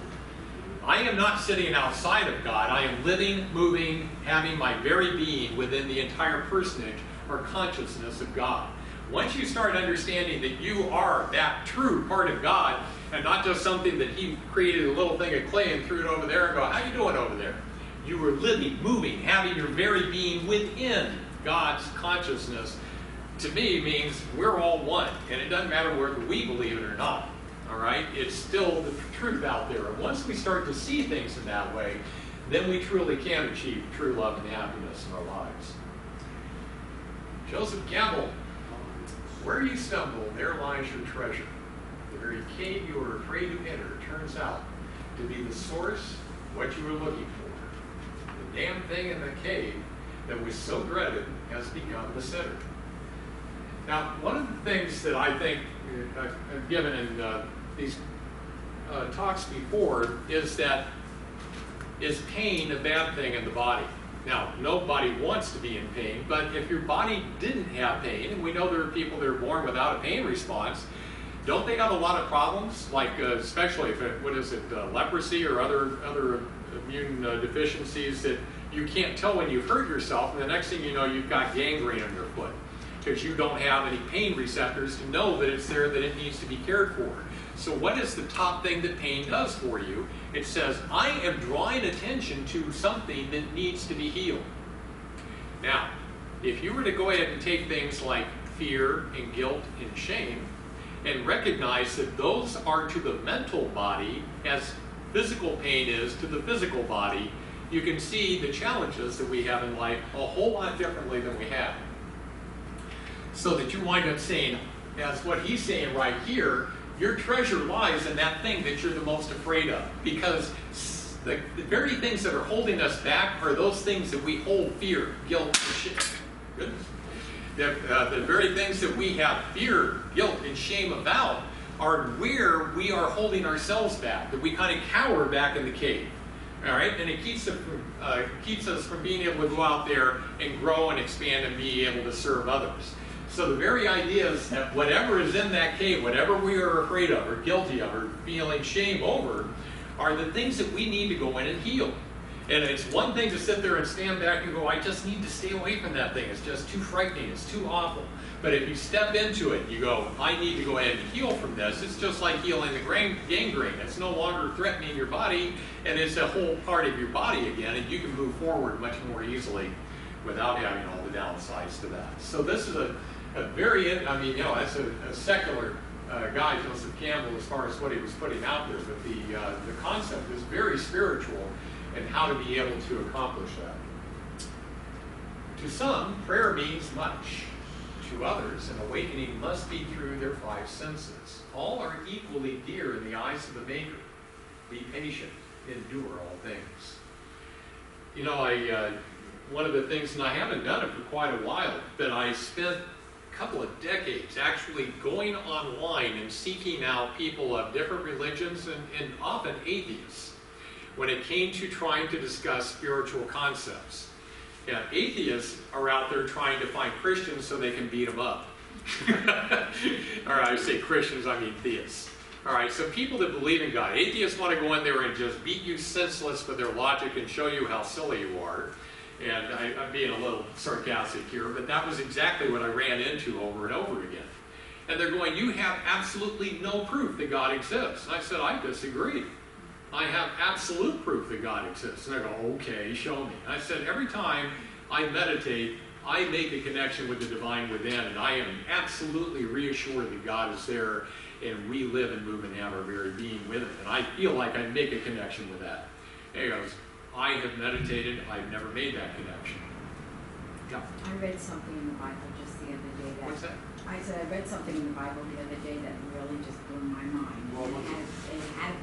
[SPEAKER 1] I am not sitting outside of God. I am living, moving, having my very being within the entire personage or consciousness of God. Once you start understanding that you are that true part of God and not just something that He created a little thing of clay and threw it over there and go, how you doing over there? You are living, moving, having your very being within God's consciousness, to me means we're all one. And it doesn't matter whether we believe it or not. All right? It's still the truth out there. And once we start to see things in that way, then we truly can achieve true love and happiness in our lives. Joseph Campbell, where you stumble, there lies your treasure. The very cave you were afraid to enter turns out to be the source of what you were looking for. The damn thing in the cave that was so dreaded has become the center. Now, one of the things that I think I've given in these talks before is pain a bad thing in the body? Now, nobody wants to be in pain, but if your body didn't have pain, and we know there are people that are born without a pain response, don't they have a lot of problems? Like, especially if leprosy or other immune deficiencies that you can't tell when you've hurt yourself, and the next thing you know, you've got gangrene on your foot because you don't have any pain receptors to know that it's there, that it needs to be cared for. So what is the top thing that pain does for you? It says, I am drawing attention to something that needs to be healed. Now, if you were to go ahead and take things like fear and guilt and shame and recognize that those are to the mental body as physical pain is to the physical body, you can see the challenges that we have in life a whole lot differently than we have. So that you wind up saying, as what he's saying right here, your treasure lies in that thing that you're the most afraid of. Because the very things that are holding us back are those things that we hold fear, guilt, and shame. Goodness. The very things that we have fear, guilt, and shame about are where we are holding ourselves back, that we kind of cower back in the cave. All right, and it keeps us from being able to go out there and grow and expand and be able to serve others. So the very idea is that whatever is in that cave, whatever we are afraid of or guilty of or feeling shame over, are the things that we need to go in and heal. And it's one thing to sit there and stand back and go, I just need to stay away from that thing. It's just too frightening. It's too awful. But if you step into it, you go, I need to go ahead and heal from this. It's just like healing the gangrene. It's no longer threatening your body, and it's a whole part of your body again, and you can move forward much more easily without having all the downsides to that. So this is a very, that's a secular guy, Joseph Campbell, as far as what he was putting out there, but the concept is very spiritual and how to be able to accomplish that. To some, prayer means much. To others, an awakening must be through their five senses. All are equally dear in the eyes of the Maker. Be patient, endure all things. You know, one of the things, and I haven't done it for quite a while, but I spent a couple of decades actually going online and seeking out people of different religions and often atheists when it came to trying to discuss spiritual concepts. Yeah, atheists are out there trying to find Christians so they can beat them up. All right, I say Christians, I mean theists. All right, so people that believe in God. Atheists want to go in there and just beat you senseless with their logic and show you how silly you are. And I'm being a little sarcastic here, but that was exactly what I ran into over and over again. And they're going, you have absolutely no proof that God exists. And I said, I disagree. I have absolute proof that God exists. And they go, okay, show me. And I said, every time I meditate, I make a connection with the divine within, and I am absolutely reassured that God is there, and we live and move and have our very being with Him. And I feel like I make a connection with that. And he goes, I have meditated, I've never made that connection. Yeah.
[SPEAKER 3] I read something in the Bible just the other day that...
[SPEAKER 1] What's that?
[SPEAKER 3] I said I read something in the Bible the other day that really just blew my mind.
[SPEAKER 1] Well,
[SPEAKER 3] it had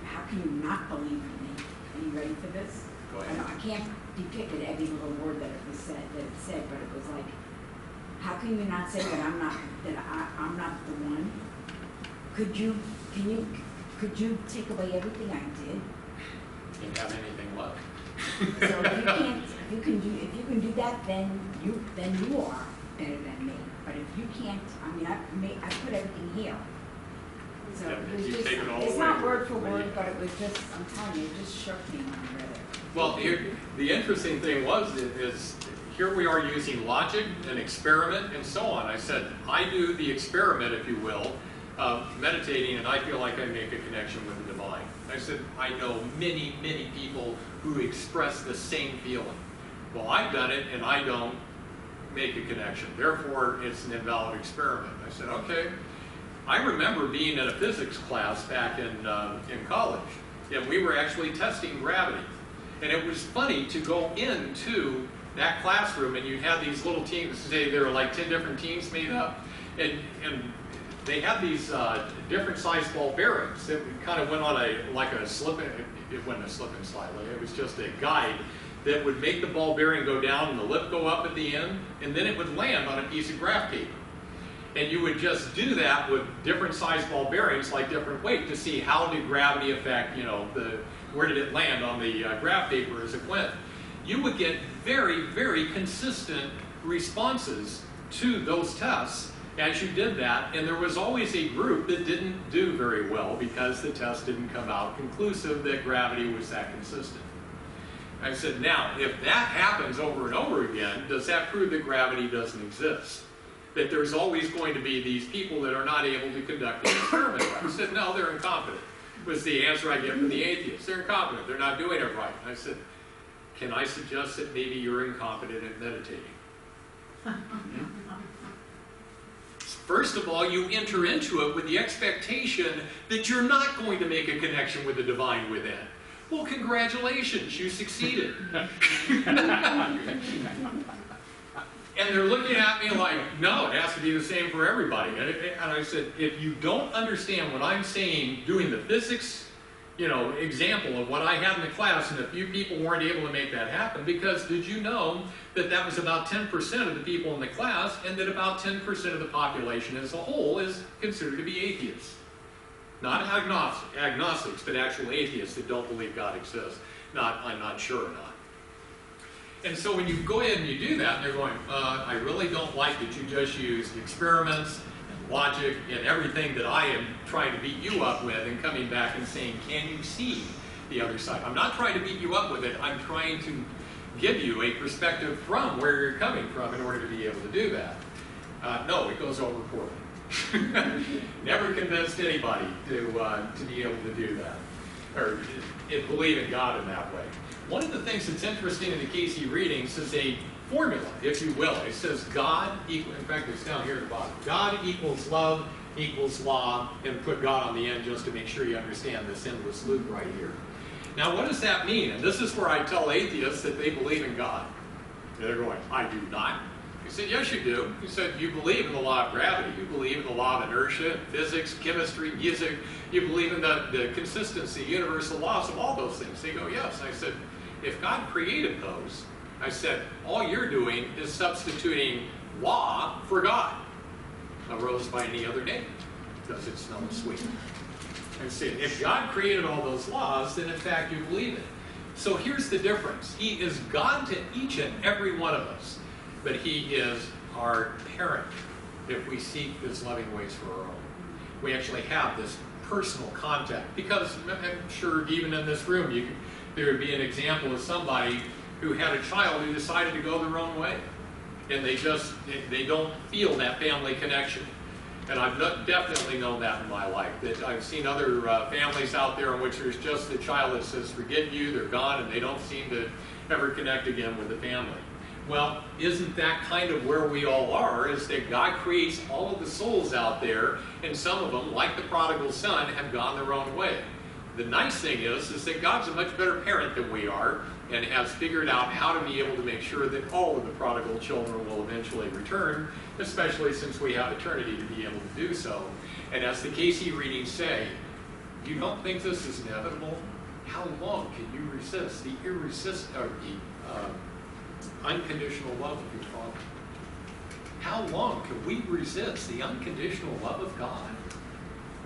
[SPEAKER 3] how can you not believe in me? Are you ready for this?
[SPEAKER 1] Go ahead.
[SPEAKER 3] I can't depict it every little word that it said, but it was like, how can you not say that I'm not the one? Could you take away everything I did?
[SPEAKER 1] Can't have anything left.
[SPEAKER 3] So if you can do that, then you are better than me. But if you can't, I put everything here. So
[SPEAKER 1] Yeah,
[SPEAKER 3] it was
[SPEAKER 1] you
[SPEAKER 3] just,
[SPEAKER 1] take it all
[SPEAKER 3] it's
[SPEAKER 1] away
[SPEAKER 3] not
[SPEAKER 1] from
[SPEAKER 3] word for
[SPEAKER 1] you.
[SPEAKER 3] word, but it was just, I'm telling you, it just shook me when I read it.
[SPEAKER 1] Well, the interesting thing is here we are using logic and experiment and so on. I said, I do the experiment, if you will, of meditating, and I feel like I make a connection with the divine. I said, I know many, many people who express the same feeling. Well, I've done it, and I don't make a connection. Therefore, it's an invalid experiment. I said, okay. I remember being in a physics class back in college, and we were actually testing gravity. And it was funny to go into that classroom, and you'd have these little teams. Say there were like 10 different teams made up, and they had these different sized ball bearings that kind of went on a slip. It wasn't a slip and slide. It was just a guide that would make the ball bearing go down and the lip go up at the end, and then it would land on a piece of graph paper. And you would just do that with different size ball bearings, like different weight, to see how did gravity affect, the where did it land on the graph paper as it went, you would get very, very consistent responses to those tests as you did that, and there was always a group that didn't do very well because the test didn't come out conclusive that gravity was that consistent. I said, now, if that happens over and over again, does that prove that gravity doesn't exist? That there's always going to be these people that are not able to conduct an experiment? I said, no, they're incompetent, was the answer I get from the atheists. They're incompetent, they're not doing it right. I said, can I suggest that maybe you're incompetent at meditating? First of all, you enter into it with the expectation that you're not going to make a connection with the divine within. Well, congratulations, you succeeded. And they're looking at me like, no, it has to be the same for everybody. And I said, if you don't understand what I'm saying, doing the physics, example of what I had in the class, and a few people weren't able to make that happen, because did you know that that was about 10% of the people in the class, and that about 10% of the population as a whole is considered to be atheists? Not agnostics, but actual atheists that don't believe God exists. I'm not sure or not. And so when you go ahead and you do that, and they're going, I really don't like that you just used experiments and logic and everything that I am trying to beat you up with, and coming back and saying, can you see the other side? I'm not trying to beat you up with it. I'm trying to give you a perspective from where you're coming from in order to be able to do that. No, it goes over poorly. Never convinced anybody to be able to do that, or believe in God in that way. One of the things that's interesting in the Cayce Readings is a formula, if you will. It says God equals, in fact, it's down here at the bottom. God equals love equals law, and put God on the end just to make sure you understand this endless loop right here. Now, what does that mean? And this is where I tell atheists that they believe in God. And they're going, I do not. He said, yes, you do. He said, you believe in the law of gravity. You believe in the law of inertia, physics, chemistry, music. You believe in the consistency, universal laws of all those things. They go, yes. I said, if God created those, I said, all you're doing is substituting law for God. Arose by any other name, because it smells sweet. I said, if God created all those laws, then in fact you believe it. So here's the difference. He is God to each and every one of us, but He is our parent if we seek His loving ways for our own. We actually have this personal contact, because I'm sure even in this room there would be an example of somebody who had a child who decided to go their own way, and they don't feel that family connection. And I've definitely known that in my life, that I've seen other families out there in which there's just a child that says, forget you, they're gone, and they don't seem to ever connect again with the family. Well, isn't that kind of where we all are, is that God creates all of the souls out there, and some of them, like the prodigal son, have gone their own way. The nice thing is that God's a much better parent than we are, and has figured out how to be able to make sure that all of the prodigal children will eventually return, especially since we have eternity to be able to do so. And as the Cayce Readings say, you don't think this is inevitable? How long can you resist the unconditional love of your Father? How long can we resist the unconditional love of God?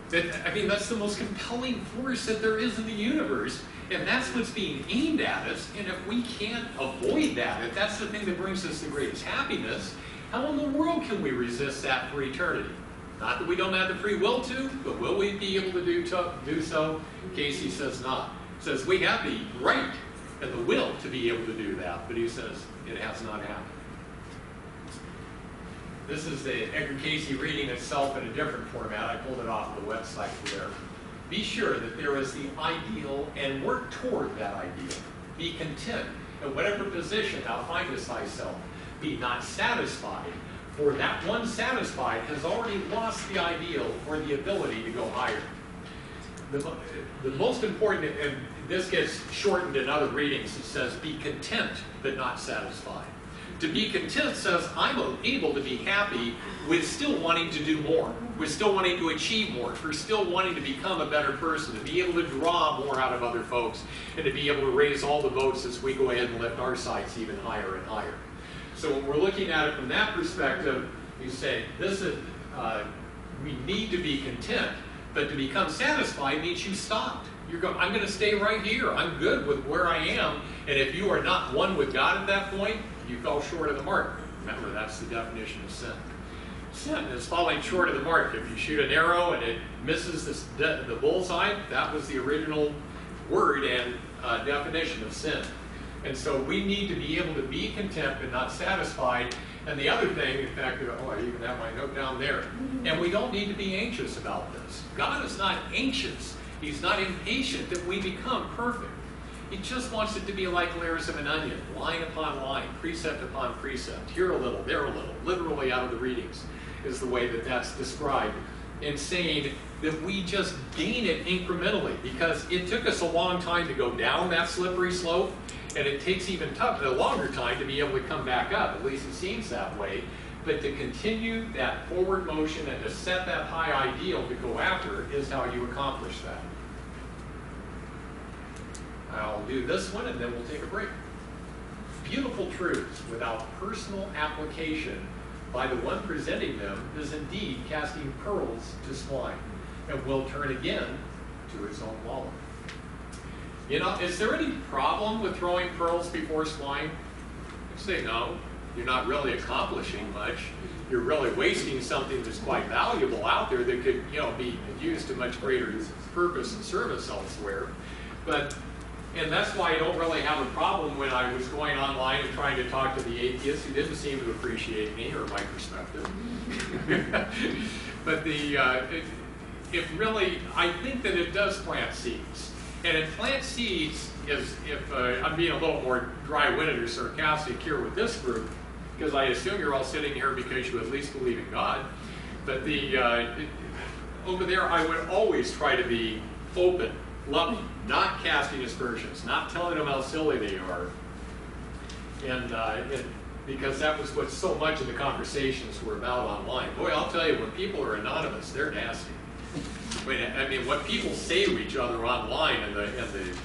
[SPEAKER 1] That's the most compelling force that there is in the universe, and that's what's being aimed at us. And if we can't avoid that, if that's the thing that brings us the greatest happiness, how in the world can we resist that for eternity? Not that we don't have the free will to, but will we be able to do so? Cayce says not. He says we have the right and the will to be able to do that, but he says it has not happened. This is the Edgar Cayce reading itself in a different format. I pulled it off the website there. Be sure that there is the ideal and work toward that ideal. Be content in whatever position thou findest thyself. Be not satisfied, for that one satisfied has already lost the ideal or the ability to go higher. The most important, and this gets shortened in other readings, it says be content but not satisfied. To be content says I'm able to be happy with still wanting to do more, with still wanting to achieve more, for still wanting to become a better person, to be able to draw more out of other folks, and to be able to raise all the boats as we go ahead and lift our sights even higher and higher. So when we're looking at it from that perspective, you say we need to be content, but to become satisfied means you stopped. I'm going to stay right here. I'm good with where I am. And if you are not one with God at that point, you fell short of the mark. Remember, that's the definition of sin. Sin is falling short of the mark. If you shoot an arrow and it misses the bullseye, that was the original word and definition of sin. And so we need to be able to be content but not satisfied. And the other thing, in fact, I even have my note down there, and we don't need to be anxious about this. God is not anxious. He's not impatient that we become perfect. He just wants it to be like layers of an onion, line upon line, precept upon precept, here a little, there a little, literally out of the readings is the way that that's described, in saying that we just gain it incrementally, because it took us a long time to go down that slippery slope, and it takes even a longer time to be able to come back up. At least it seems that way. But to continue that forward motion and to set that high ideal to go after is how you accomplish that. I'll do this one and then we'll take a break. Beautiful truths without personal application by the one presenting them is indeed casting pearls to swine, and will turn again to its own wallet. You know, is there any problem with throwing pearls before swine? You say no, you're not really accomplishing much. You're really wasting something that's quite valuable out there that could, be used to much greater purpose and service elsewhere. And that's why I don't really have a problem when I was going online and trying to talk to the atheists who didn't seem to appreciate me or my perspective. But I think that it does plant seeds. And it plants seeds, if I'm being a little more dry-witted or sarcastic here with this group, because I assume you're all sitting here because you at least believe in God. But over there, I would always try to be open, loving, not casting aspersions, not telling them how silly they are. And because that was what so much of the conversations were about online. Boy, I'll tell you, when people are anonymous, they're nasty. I mean, what people say to each other online and the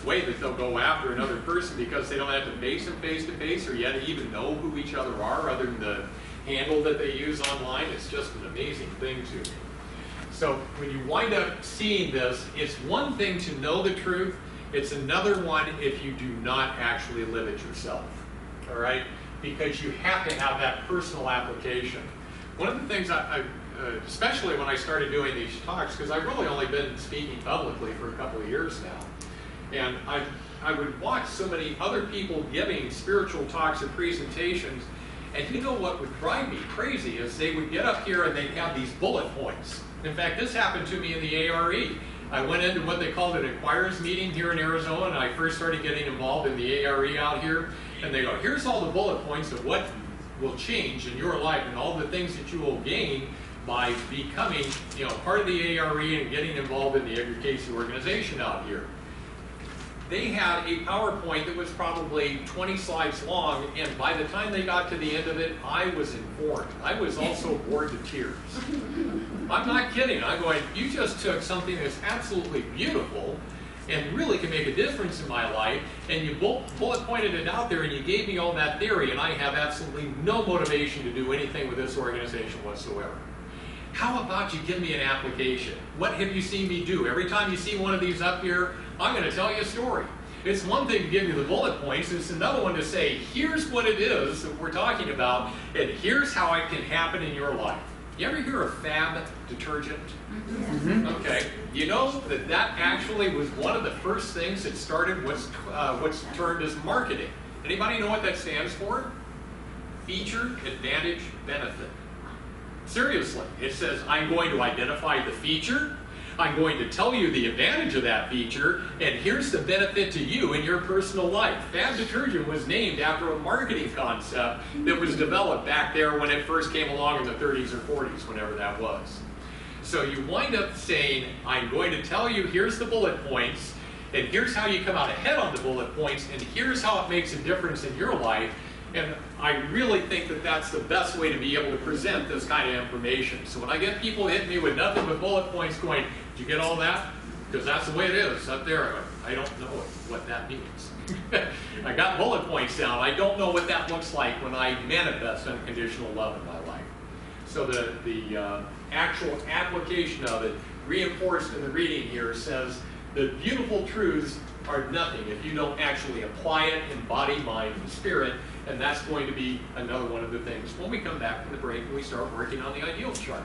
[SPEAKER 1] way that they'll go after another person because they don't have to face them face to face or yet even know who each other are other than the handle that they use online, it's just an amazing thing to me. So when you wind up seeing this, it's one thing to know the truth, it's another one if you do not actually live it yourself, all right? Because you have to have that personal application. One of the things especially when I started doing these talks, because I've really only been speaking publicly for a couple of years now, and I would watch so many other people giving spiritual talks and presentations, and you know what would drive me crazy is they would get up here and they'd have these bullet points. In fact, this happened to me in the ARE. I went into what they called an inquirers meeting here in Arizona, and I first started getting involved in the ARE out here, and they go, here's all the bullet points of what will change in your life and all the things that you will gain by becoming, part of the ARE and getting involved in the Edgar Cayce organization out here. They had a PowerPoint that was probably 20 slides long, and by the time they got to the end of it, I was informed. I was also bored to tears. I'm not kidding. I'm going, you just took something that's absolutely beautiful and really can make a difference in my life, and you bullet pointed it out there and you gave me all that theory, and I have absolutely no motivation to do anything with this organization whatsoever. How about you give me an application? What have you seen me do? Every time you see one of these up here, I'm going to tell you a story. It's one thing to give you the bullet points. It's another one to say, here's what it is that we're talking about, and here's how it can happen in your life. You ever hear of Fab detergent? Mm-hmm. Okay. You know that actually was one of the first things that started what's termed as marketing. Anybody know what that stands for? Feature, advantage, benefit. Seriously, it says, I'm going to identify the feature, I'm going to tell you the advantage of that feature, and here's the benefit to you in your personal life. Fab detergent was named after a marketing concept that was developed back there when it first came along in the 30s or 40s, whenever that was. So you wind up saying, I'm going to tell you, here's the bullet points, and here's how you come out ahead on the bullet points, and here's how it makes a difference in your life. And I really think that that's the best way to be able to present this kind of information. So when I get people hitting me with nothing but bullet points going, did you get all that? Because that's the way it is up there. I don't know what that means. I got bullet points down. I don't know what that looks like when I manifest unconditional love in my life. So the actual application of it, reinforced in the reading here, says The beautiful truths are nothing if you don't actually apply it in body, mind, and spirit, and that's going to be another one of the things when we come back from the break and we start working on the ideal chart.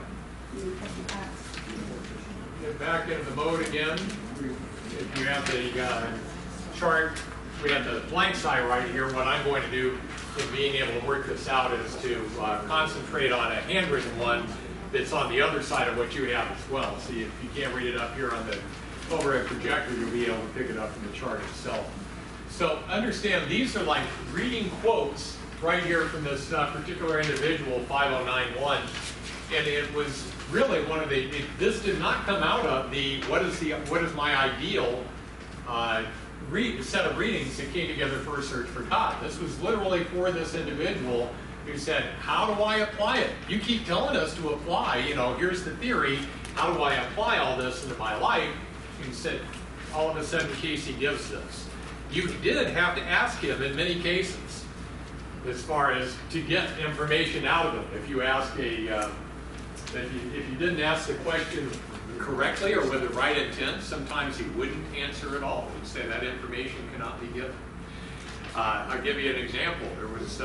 [SPEAKER 1] Get back into the mode again. If you have the chart, we have the blank side right here. What I'm going to do in being able to work this out is to concentrate on a handwritten one that's on the other side of what you have as well. See, if you can't read it up here on the overhead projector, you'll be able to pick it up from the chart itself. So understand, these are like reading quotes right here from this particular individual, 5091, and it was really one of the, this did not come out of the what is my ideal set of readings that came together for a search for God. This was literally for this individual who said, how do I apply it? You keep telling us to apply, here's the theory, how do I apply all this into my life? And said, all of a sudden Cayce gives this. You did have to ask him in many cases, as far as to get information out of him. If you ask if you didn't ask the question correctly or with the right intent, sometimes he wouldn't answer at all. He'd say that information cannot be given. I'll give you an example. There was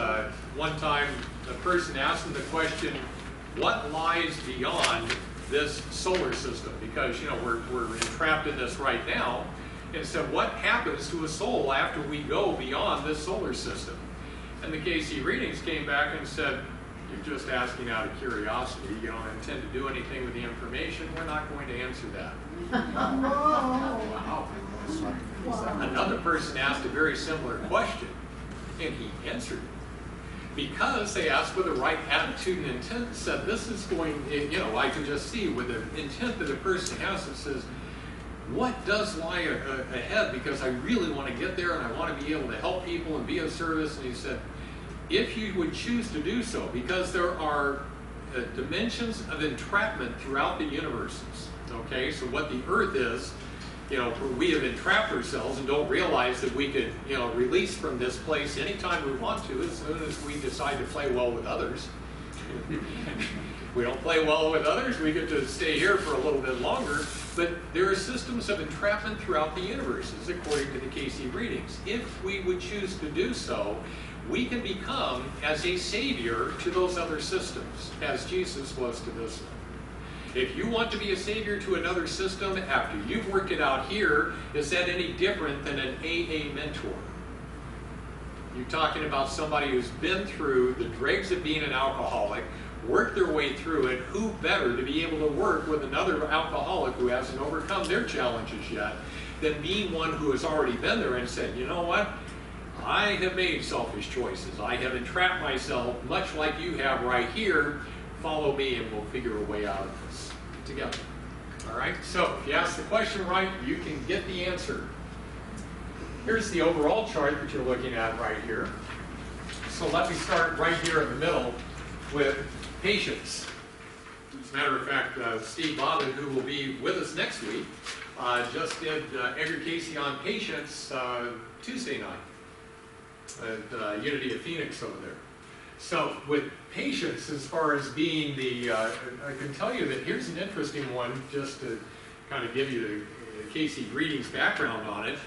[SPEAKER 1] one time a person asked him the question, what lies beyond this solar system? Because we're entrapped in this right now. And so what happens to a soul after we go beyond this solar system? And the Cayce Readings came back and said, you're just asking out of curiosity. You don't intend to do anything with the information. We're not going to answer that. Wow. Another person asked a very similar question, and he answered it. Because they asked with the right attitude and intent, said this is going, I can just see with the intent that a person has that says, what does lie ahead? Because I really want to get there and I want to be able to help people and be of service. And he said, if you would choose to do so, because there are dimensions of entrapment throughout the universes. Okay, so what the earth is, we have entrapped ourselves and don't realize that we could, release from this place anytime we want to, as soon as we decide to play well with others. We don't play well with others, we get to stay here for a little bit longer. But there are systems of entrapment throughout the universes, according to the Cayce Readings. If we would choose to do so, we can become as a savior to those other systems, as Jesus was to this one. If you want to be a savior to another system after you've worked it out here, is that any different than an AA mentor? You're talking about somebody who's been through the dregs of being an alcoholic, worked their way through it. Who better to be able to work with another alcoholic who hasn't overcome their challenges yet than being one who has already been there and said, you know what? I have made selfish choices. I have entrapped myself much like you have right here. Follow me and we'll figure a way out of this together. All right, so if you ask the question right, you can get the answer. Here's the overall chart that you're looking at right here. So let me start right here in the middle with patience. As a matter of fact, Steve Bobbin, who will be with us next week, just did Edgar Cayce on patience Tuesday night at Unity of Phoenix over there. So with patience, as far as being I can tell you that here's an interesting one, just to kind of give you the Cayce Readings background on it.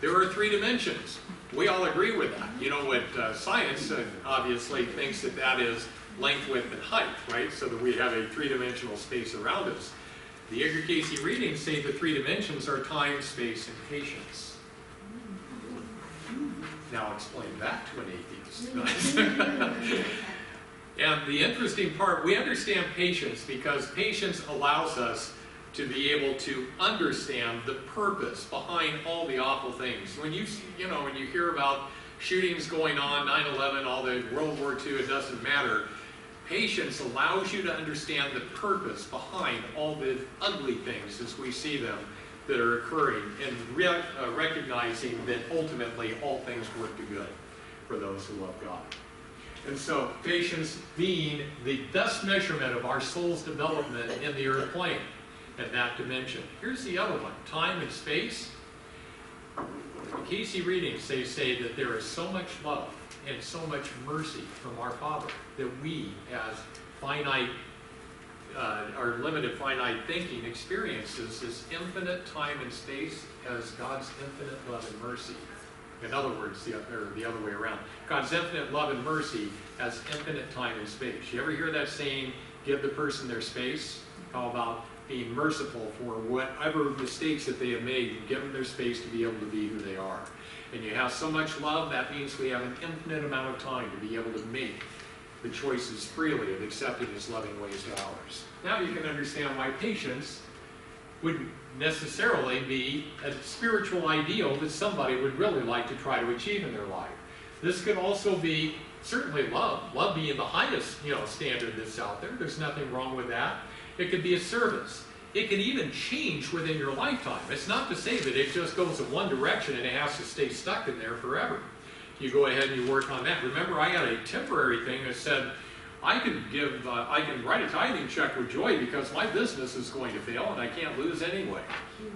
[SPEAKER 1] There are 3 dimensions. We all agree with that. You know what science obviously thinks that is length, width, and height, right? So that we have a 3-dimensional space around us. The Edgar Cayce Readings say the 3 dimensions are time, space, and patience. Now explain that to an atheist. And the interesting part, we understand patience because patience allows us to be able to understand the purpose behind all the awful things. When you hear about shootings going on, 9/11, all the World War II, it doesn't matter. Patience allows you to understand the purpose behind all the ugly things as we see them that are occurring, and recognizing that ultimately all things work to good for those who love God. And so patience being the best measurement of our soul's development in the earth plane and that dimension. Here's the other one, time and space. The Cayce Readings, they say that there is so much love and so much mercy from our Father that we, as finite our limited finite thinking experiences is infinite time and space as God's infinite love and mercy. In other words, the other way around. God's infinite love and mercy as infinite time and space. You ever hear that saying, give the person their space? How about being merciful for whatever mistakes that they have made and give them their space to be able to be who they are. And you have so much love, that means we have an infinite amount of time to be able to make the choices freely of accepting His loving ways to ours. Now you can understand why patience wouldn't necessarily be a spiritual ideal that somebody would really like to try to achieve in their life. This could also be certainly love being the highest standard that's out there. There's nothing wrong with that. It could be a service. It can even change within your lifetime. It's not to say that it just goes in one direction and it has to stay stuck in there forever. You go ahead and you work on that. Remember, I had a temporary thing that said, I can write a tithing check with joy because my business is going to fail and I can't lose anyway.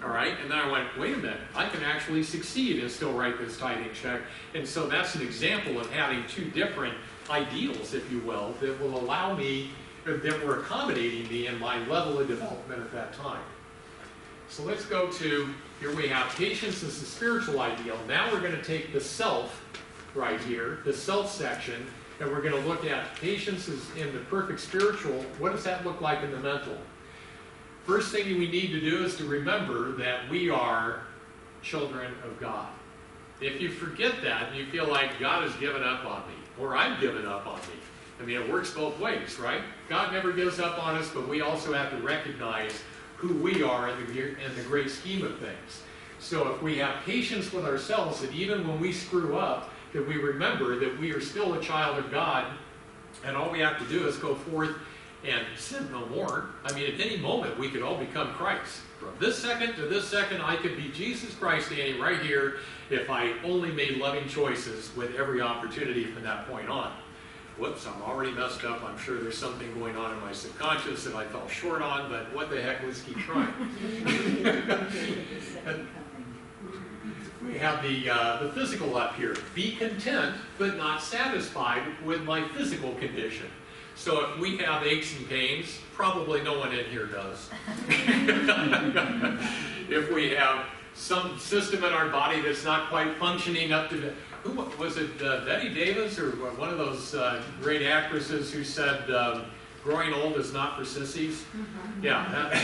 [SPEAKER 1] All right? And then I went, wait a minute, I can actually succeed and still write this tithing check. And so that's an example of having two different ideals, if you will, that will allow me, that were accommodating me in my level of development at that time. So let's go to, here we have patience as the spiritual ideal. Now we're going to take the self right here, the self section, and we're going to look at patience is in the perfect spiritual. What does that look like in the mental? First thing we need to do is to remember that we are children of God. If you forget that and you feel like God has given up on me, or I've given up on me, I mean, it works both ways, right? God never gives up on us, but we also have to recognize who we are in the great scheme of things. So if we have patience with ourselves, that even when we screw up, that we remember that we are still a child of God, and all we have to do is go forth and sin no more. I mean, at any moment, we could all become Christ. From this second to this second, I could be Jesus Christ standing right here if I only made loving choices with every opportunity from that point on. Whoops, I'm already messed up. I'm sure there's something going on in my subconscious that I fell short on, but what the heck, let's keep trying. We have the physical up here. Be content, but not satisfied with my physical condition. So if we have aches and pains, probably no one in here does. If we have some system in our body that's not quite functioning up to the... Who was it, Betty Davis, or one of those great actresses who said, growing old is not for sissies? Mm-hmm. Yeah.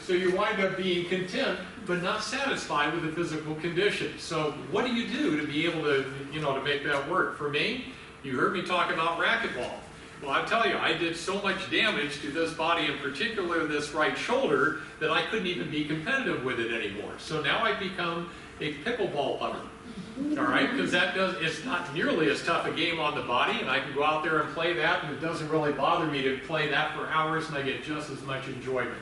[SPEAKER 1] So you wind up being content, but not satisfied with the physical condition. So what do you do to be able to, to make that work? For me, you heard me talk about racquetball. Well, I tell you, I did so much damage to this body, in particular this right shoulder, that I couldn't even be competitive with it anymore. So now I've become a pickleball lover. All right, because it's not nearly as tough a game on the body, and I can go out there and play that, and it doesn't really bother me to play that for hours, and I get just as much enjoyment.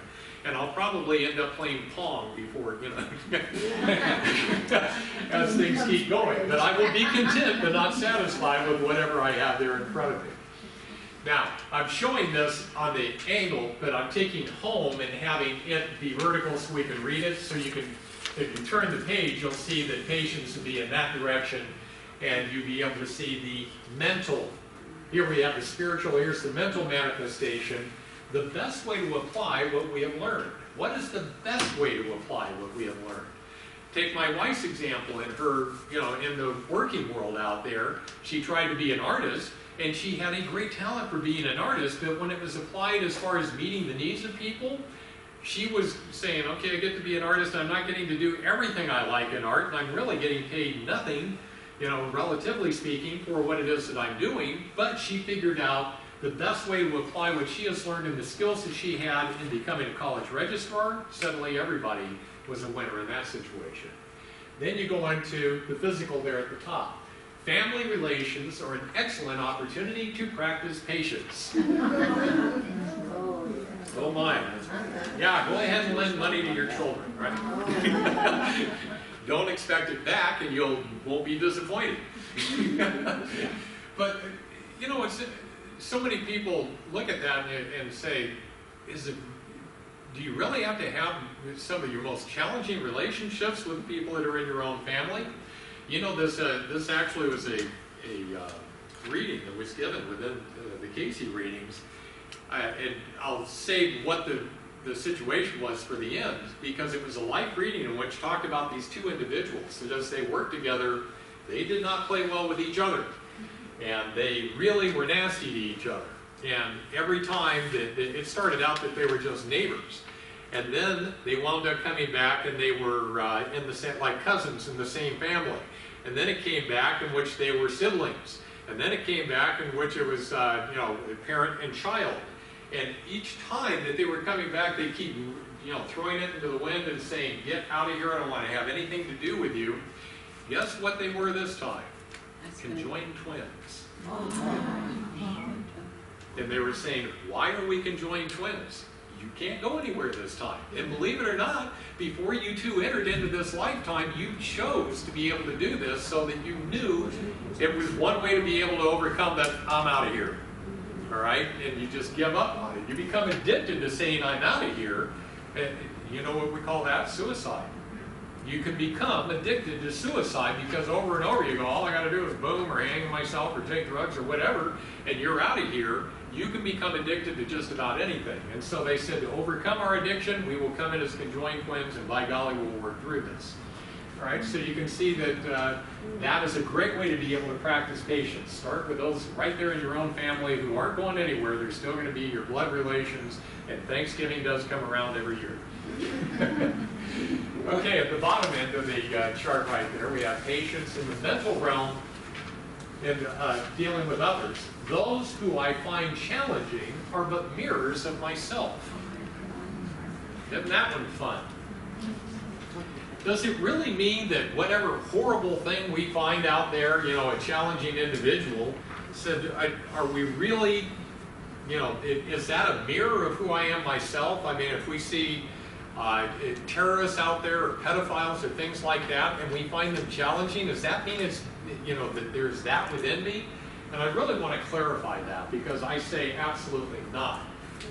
[SPEAKER 1] And I'll probably end up playing Pong before, as things keep going. But I will be content but not satisfied with whatever I have there in front of me. Now, I'm showing this on the angle, but I'm taking home and having it be vertical so we can read it. So you can, if you turn the page, you'll see that patience will be in that direction, and you'll be able to see the mental. Here we have the spiritual, here's the mental manifestation. The best way to apply what we have learned. What is the best way to apply what we have learned? Take my wife's example. In her, in the working world out there, she tried to be an artist, and she had a great talent for being an artist, but when it was applied as far as meeting the needs of people, she was saying, okay, I get to be an artist, I'm not getting to do everything I like in art, and I'm really getting paid nothing, relatively speaking, for what it is that I'm doing. But she figured out the best way to apply what she has learned and the skills that she had in becoming a college registrar. Suddenly everybody was a winner in that situation. Then you go into the physical there at the top. Family relations are an excellent opportunity to practice patience. Oh my. Yeah, go ahead and lend money to your children, right? Don't expect it back and you won't be disappointed. But, so many people look at that and say, do you really have to have some of your most challenging relationships with people that are in your own family? This actually was a reading that was given within the Cayce Readings. and I'll say what the situation was for the end, because it was a life reading in which talked about these two individuals that as they worked together, they did not play well with each other. And they really were nasty to each other. And every time it started out that they were just neighbors. And then they wound up coming back and they were in the same, like cousins in the same family. And then it came back in which they were siblings. And then it came back in which it was, parent and child. And each time that they were coming back, they keep, throwing it into the wind and saying, "Get out of here, I don't want to have anything to do with you." Guess what they were this time? Conjoined twins. And they were saying, "Why are we conjoined twins? You can't go anywhere this time." And believe it or not, before you two entered into this lifetime, you chose to be able to do this so that you knew it was one way to be able to overcome that "I'm out of here." All right? And you just give up on it. You become addicted to saying "I'm out of here." And you know what we call that? Suicide. You can become addicted to suicide because over and over you go, all I got to do is boom or hang myself or take drugs or whatever, and you're out of here. You can become addicted to just about anything. And so they said to overcome our addiction, we will come in as conjoined twins, and by golly, we'll work through this. All right, so you can see that that is a great way to be able to practice patience. Start with those right there in your own family who aren't going anywhere. They're still going to be your blood relations, and Thanksgiving does come around every year. Okay, at the bottom end of the chart right there, we have patience in the mental realm and dealing with others. Those who I find challenging are but mirrors of myself. Isn't that one fun? Does it really mean that whatever horrible thing we find out there, a challenging individual, said, are we really, is that a mirror of who I am myself? I mean, if we see terrorists out there or pedophiles or things like that, and we find them challenging, does that mean it's, that there's that within me? And I really want to clarify that, because I say absolutely not.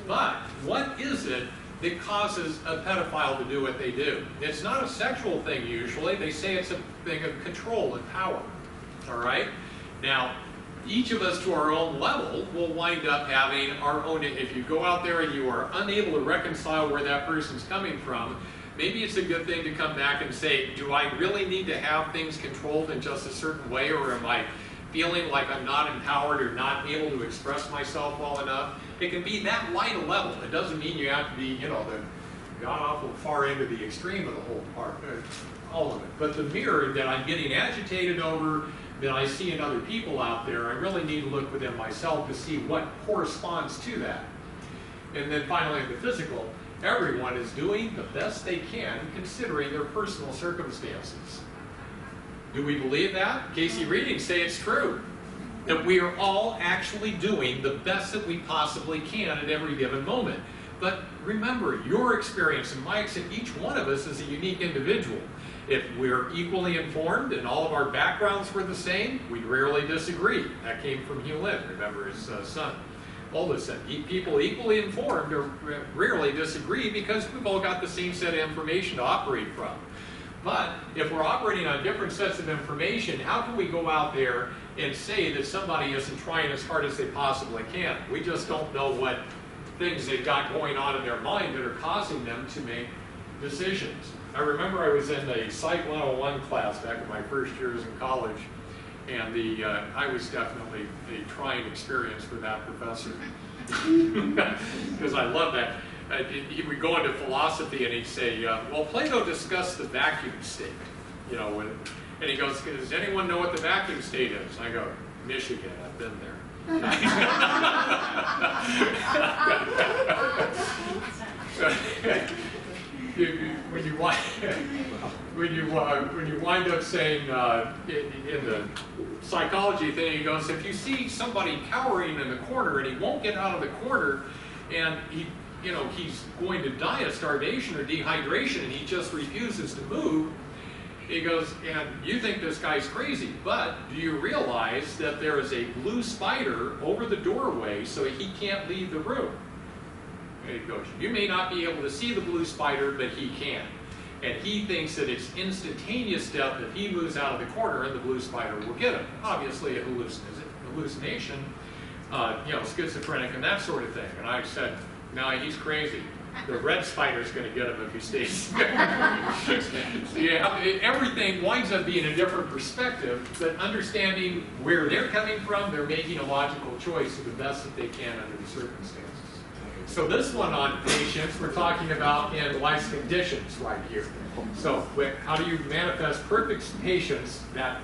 [SPEAKER 1] But what is it that causes a pedophile to do what they do? It's not a sexual thing usually. They say it's a thing of control and power. All right? Now, each of us to our own level will wind up having our own. If you go out there and you are unable to reconcile where that person's coming from, maybe it's a good thing to come back and say, do I really need to have things controlled in just a certain way, or am I feeling like I'm not empowered or not able to express myself well enough? It can be that light a level. It doesn't mean you have to be, the god-awful far end of the extreme of the whole part, all of it. But the mirror that I'm getting agitated over, that I see in other people out there, I really need to look within myself to see what corresponds to that. And then finally, the physical, everyone is doing the best they can considering their personal circumstances. Do we believe that? Cayce Readings say it's true. That we are all actually doing the best that we possibly can at every given moment. But remember, your experience and my experience, each one of us is a unique individual. If we're equally informed and all of our backgrounds were the same, we'd rarely disagree. That came from Hugh Lynn, remember his son. Oldest son. People equally informed rarely disagree because we've all got the same set of information to operate from. But if we're operating on different sets of information, how can we go out there and say that somebody isn't trying as hard as they possibly can? We just don't know what things they've got going on in their mind that are causing them to make decisions. I remember I was in a Psych 101 class back in my first years in college, and I was definitely a trying experience for that professor. Because I love that. He would go into philosophy and he'd say, well, Plato discussed the vacuum state. And he goes, does anyone know what the vacuum state is? And I go, Michigan, I've been there. When you wind up saying in the psychology thing, he goes, if you see somebody cowering in the corner and he won't get out of the corner, and he's going to die of starvation or dehydration and he just refuses to move, he goes, and you think this guy's crazy, but do you realize that there is a blue spider over the doorway so he can't leave the room? And he goes, you may not be able to see the blue spider, but he can. And he thinks that it's instantaneous death if he moves out of the corner and the blue spider will get him. Obviously a hallucination. schizophrenic and that sort of thing. And I said, no, he's crazy. The red spider's going to get him if he stays there. Yeah, everything winds up being a different perspective, but understanding where they're coming from, they're making a logical choice of the best that they can under the circumstances. So this one on patience, we're talking about in life's conditions right here. So how do you manifest perfect patience, that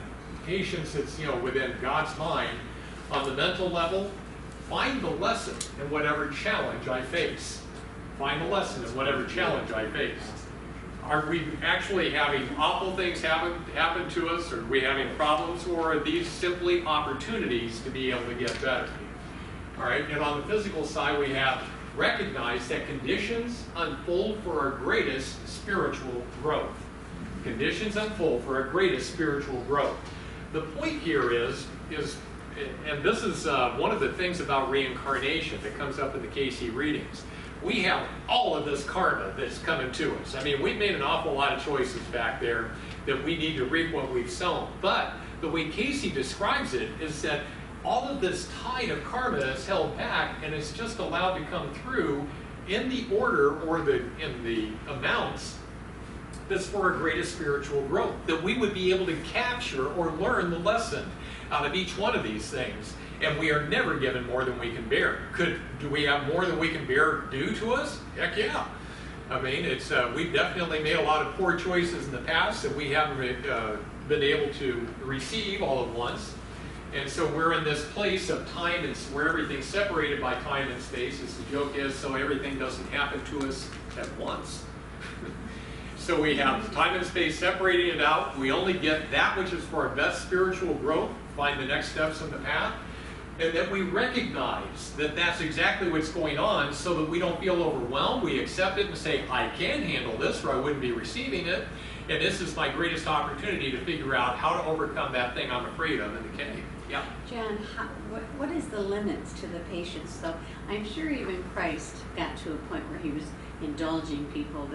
[SPEAKER 1] patience that's within God's mind on the mental level? Find the lesson in whatever challenge I face. Find the lesson in whatever challenge I face. Are we actually having awful things happen to us? Are we having problems? Or are these simply opportunities to be able to get better? All right, and on the physical side, we have recognized that conditions unfold for our greatest spiritual growth. Conditions unfold for our greatest spiritual growth. The point here is and this is one of the things about reincarnation that comes up in the Cayce Readings. We have all of this karma that's coming to us. I mean, we've made an awful lot of choices back there that we need to reap what we've sown. But the way Cayce describes it is that all of this tide of karma is held back and it's just allowed to come through in the order or in the amounts that's for our greatest spiritual growth. That we would be able to capture or learn the lesson out of each one of these things. And we are never given more than we can bear. Do we have more than we can bear due to us? Heck yeah. I mean, we've definitely made a lot of poor choices in the past that we haven't been able to receive all at once. And so we're in this place of time and where everything's separated by time and space, as the joke is, so everything doesn't happen to us at once. So we have time and space separating it out. We only get that which is for our best spiritual growth, find the next steps in the path. And that we recognize that that's exactly what's going on so that we don't feel overwhelmed. We accept it and say, I can handle this or I wouldn't be receiving it. And this is my greatest opportunity to figure out how to overcome that thing I'm afraid of in the cave. Yeah.
[SPEAKER 4] John, what is the limits to the patience, though? I'm sure even Christ got to a point where he was indulging people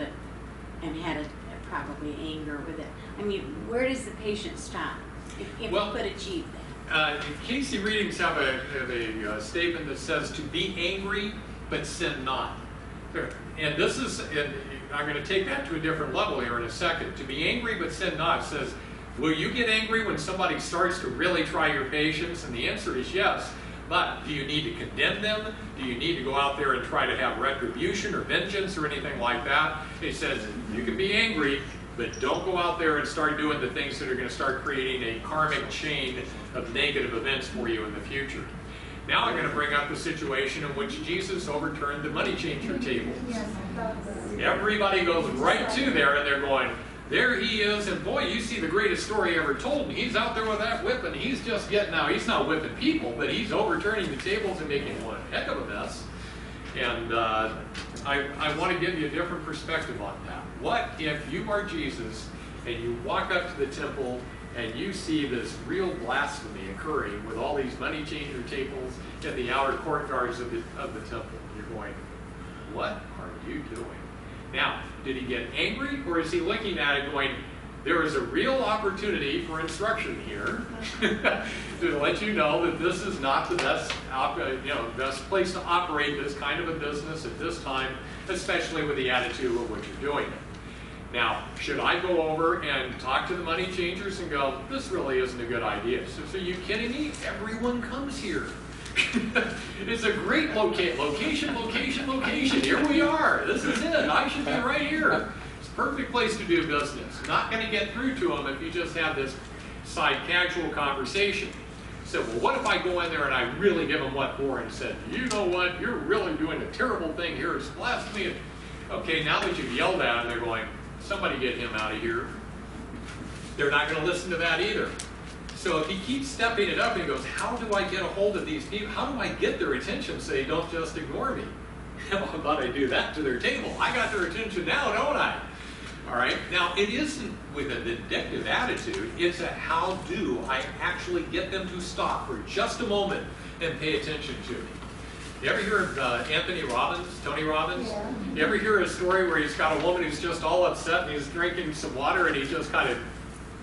[SPEAKER 4] and had probably anger with it. I mean, where does the patience stop if you could achieve that?
[SPEAKER 1] Cayce Readings have a statement that says to be angry but sin not. And this is, and I'm going to take that to a different level here in a second. To be angry but sin not says, will you get angry when somebody starts to really try your patience? And the answer is yes. But do you need to condemn them? Do you need to go out there and try to have retribution or vengeance or anything like that? It says you can be angry, but don't go out there and start doing the things that are going to start creating a karmic chain of negative events for you in the future. Now I'm going to bring up the situation in which Jesus overturned the money changer table. Everybody goes right to there and they're going, there he is, and boy, you see the greatest story ever told. And he's out there with that whip and he's just getting out. He's not whipping people, but he's overturning the tables and making one heck of a mess. And I want to give you a different perspective on that. What if you are Jesus and you walk up to the temple and you see this real blasphemy occurring with all these money changer tables in the outer courtyards of the temple? You're going, what are you doing? Now, did he get angry, or is he looking at it going, there is a real opportunity for instruction here to let you know that this is not the best, best place to operate this kind of a business at this time, especially with the attitude of what you're doing. Now, should I go over and talk to the money changers and go, this really isn't a good idea? So are you kidding me? Everyone comes here. It's a great location. Here we are. This is it. I should be right here. It's a perfect place to do business. Not going to get through to them if you just have this side casual conversation. So, well, what if I go in there and I really give them what for and said, you know what, you're really doing a terrible thing here. It's blasphemy. Okay, now that you've yelled at them, they're going, somebody get him out of here. They're not going to listen to that either. So if he keeps stepping it up and he goes, how do I get a hold of these people? How do I get their attention so they don't just ignore me? How about I do that to their table? I got their attention now, don't I? All right. Now, it isn't with a vindictive attitude. It's a how do I actually get them to stop for just a moment and pay attention to me. You ever hear of Tony Robbins? Yeah. You ever hear a story where he's got a woman who's just all upset and he's drinking some water and he just kind of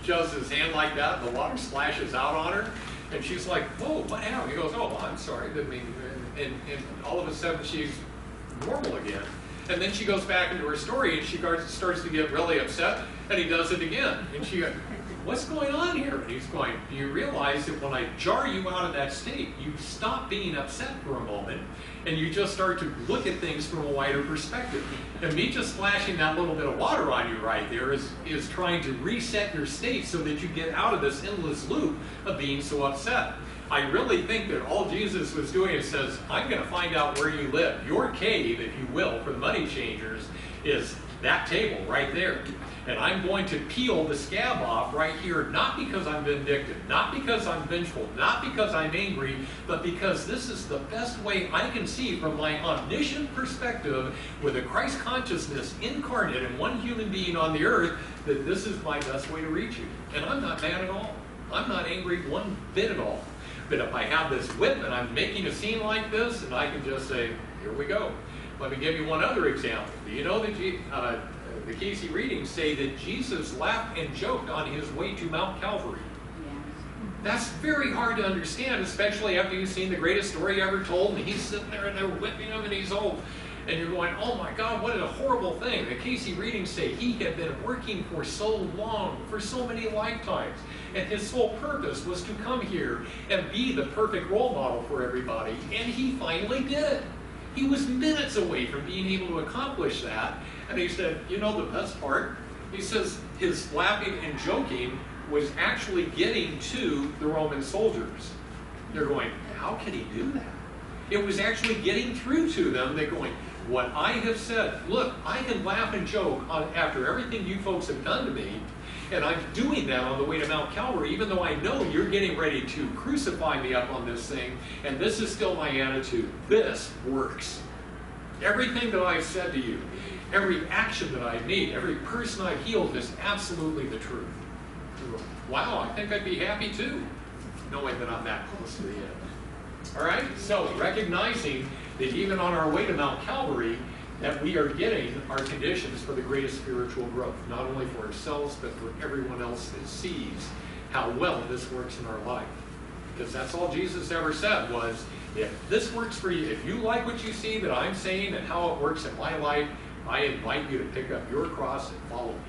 [SPEAKER 1] shoves his hand like that and the water splashes out on her? And she's like, whoa, what happened? He goes, oh, I'm sorry. I mean, and all of a sudden she's normal again. And then she goes back into her story and she starts to get really upset, and he does it again. And she goes, what's going on here? And he's going, do you realize that when I jar you out of that state, you stop being upset for a moment, and you just start to look at things from a wider perspective. And me just splashing that little bit of water on you right there is trying to reset your state so that you get out of this endless loop of being so upset. I really think that all Jesus was doing is says, I'm going to find out where you live. Your cave, if you will, for the money changers, is that table right there. And I'm going to peel the scab off right here, not because I'm vindictive, not because I'm vengeful, not because I'm angry, but because this is the best way I can see from my omniscient perspective with a Christ consciousness incarnate in one human being on the earth, that this is my best way to reach you. And I'm not mad at all. I'm not angry one bit at all. But if I have this whip and I'm making a scene like this, and I can just say, here we go. Let me give you one other example. Do you know that the Cayce Readings say that Jesus laughed and joked on his way to Mount Calvary?
[SPEAKER 3] Yes.
[SPEAKER 1] That's very hard to understand, especially after you've seen the greatest story ever told, and he's sitting there and they're whipping him and he's old. And you're going, oh my God, what a horrible thing. The Cayce Readings say he had been working for so long, for so many lifetimes. And his sole purpose was to come here and be the perfect role model for everybody. And he finally did it. He was minutes away from being able to accomplish that. And he said, you know the best part? He says his laughing and joking was actually getting to the Roman soldiers. They're going, how can he do that? It was actually getting through to them. They're going, what I have said, look, I can laugh and joke after everything you folks have done to me, and I'm doing that on the way to Mount Calvary, even though I know you're getting ready to crucify me up on this thing, and this is still my attitude. This works. Everything that I've said to you, every action that I've made, every person I've healed is absolutely the truth. Wow, I think I'd be happy too, knowing that I'm that close to the end. All right, so recognizing that even on our way to Mount Calvary, that we are getting our conditions for the greatest spiritual growth, not only for ourselves, but for everyone else that sees how well this works in our life. Because that's all Jesus ever said was, if this works for you, if you like what you see that I'm saying and how it works in my life, I invite you to pick up your cross and follow me.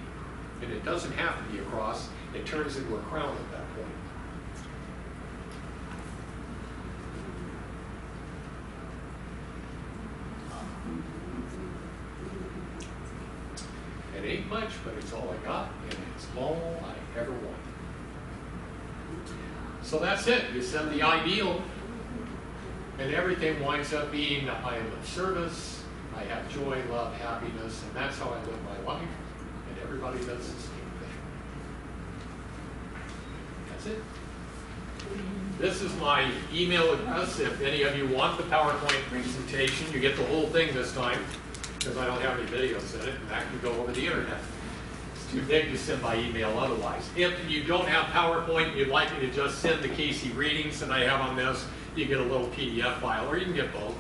[SPEAKER 1] And it doesn't have to be a cross, it turns into a crown at that point. It ain't much, but it's all I got, and it's all I ever wanted. So that's it. You send the ideal, and everything winds up being, I am of service, I have joy, love, happiness, and that's how I live my life, and everybody does the same thing. That's it. This is my email address. If any of you want the PowerPoint presentation, you get the whole thing this time, because I don't have any videos in it, and that can go over the internet. It's too big to send by email otherwise. If you don't have PowerPoint and you'd like me to just send the Cayce Readings that I have on this, you get a little PDF file, or you can get both.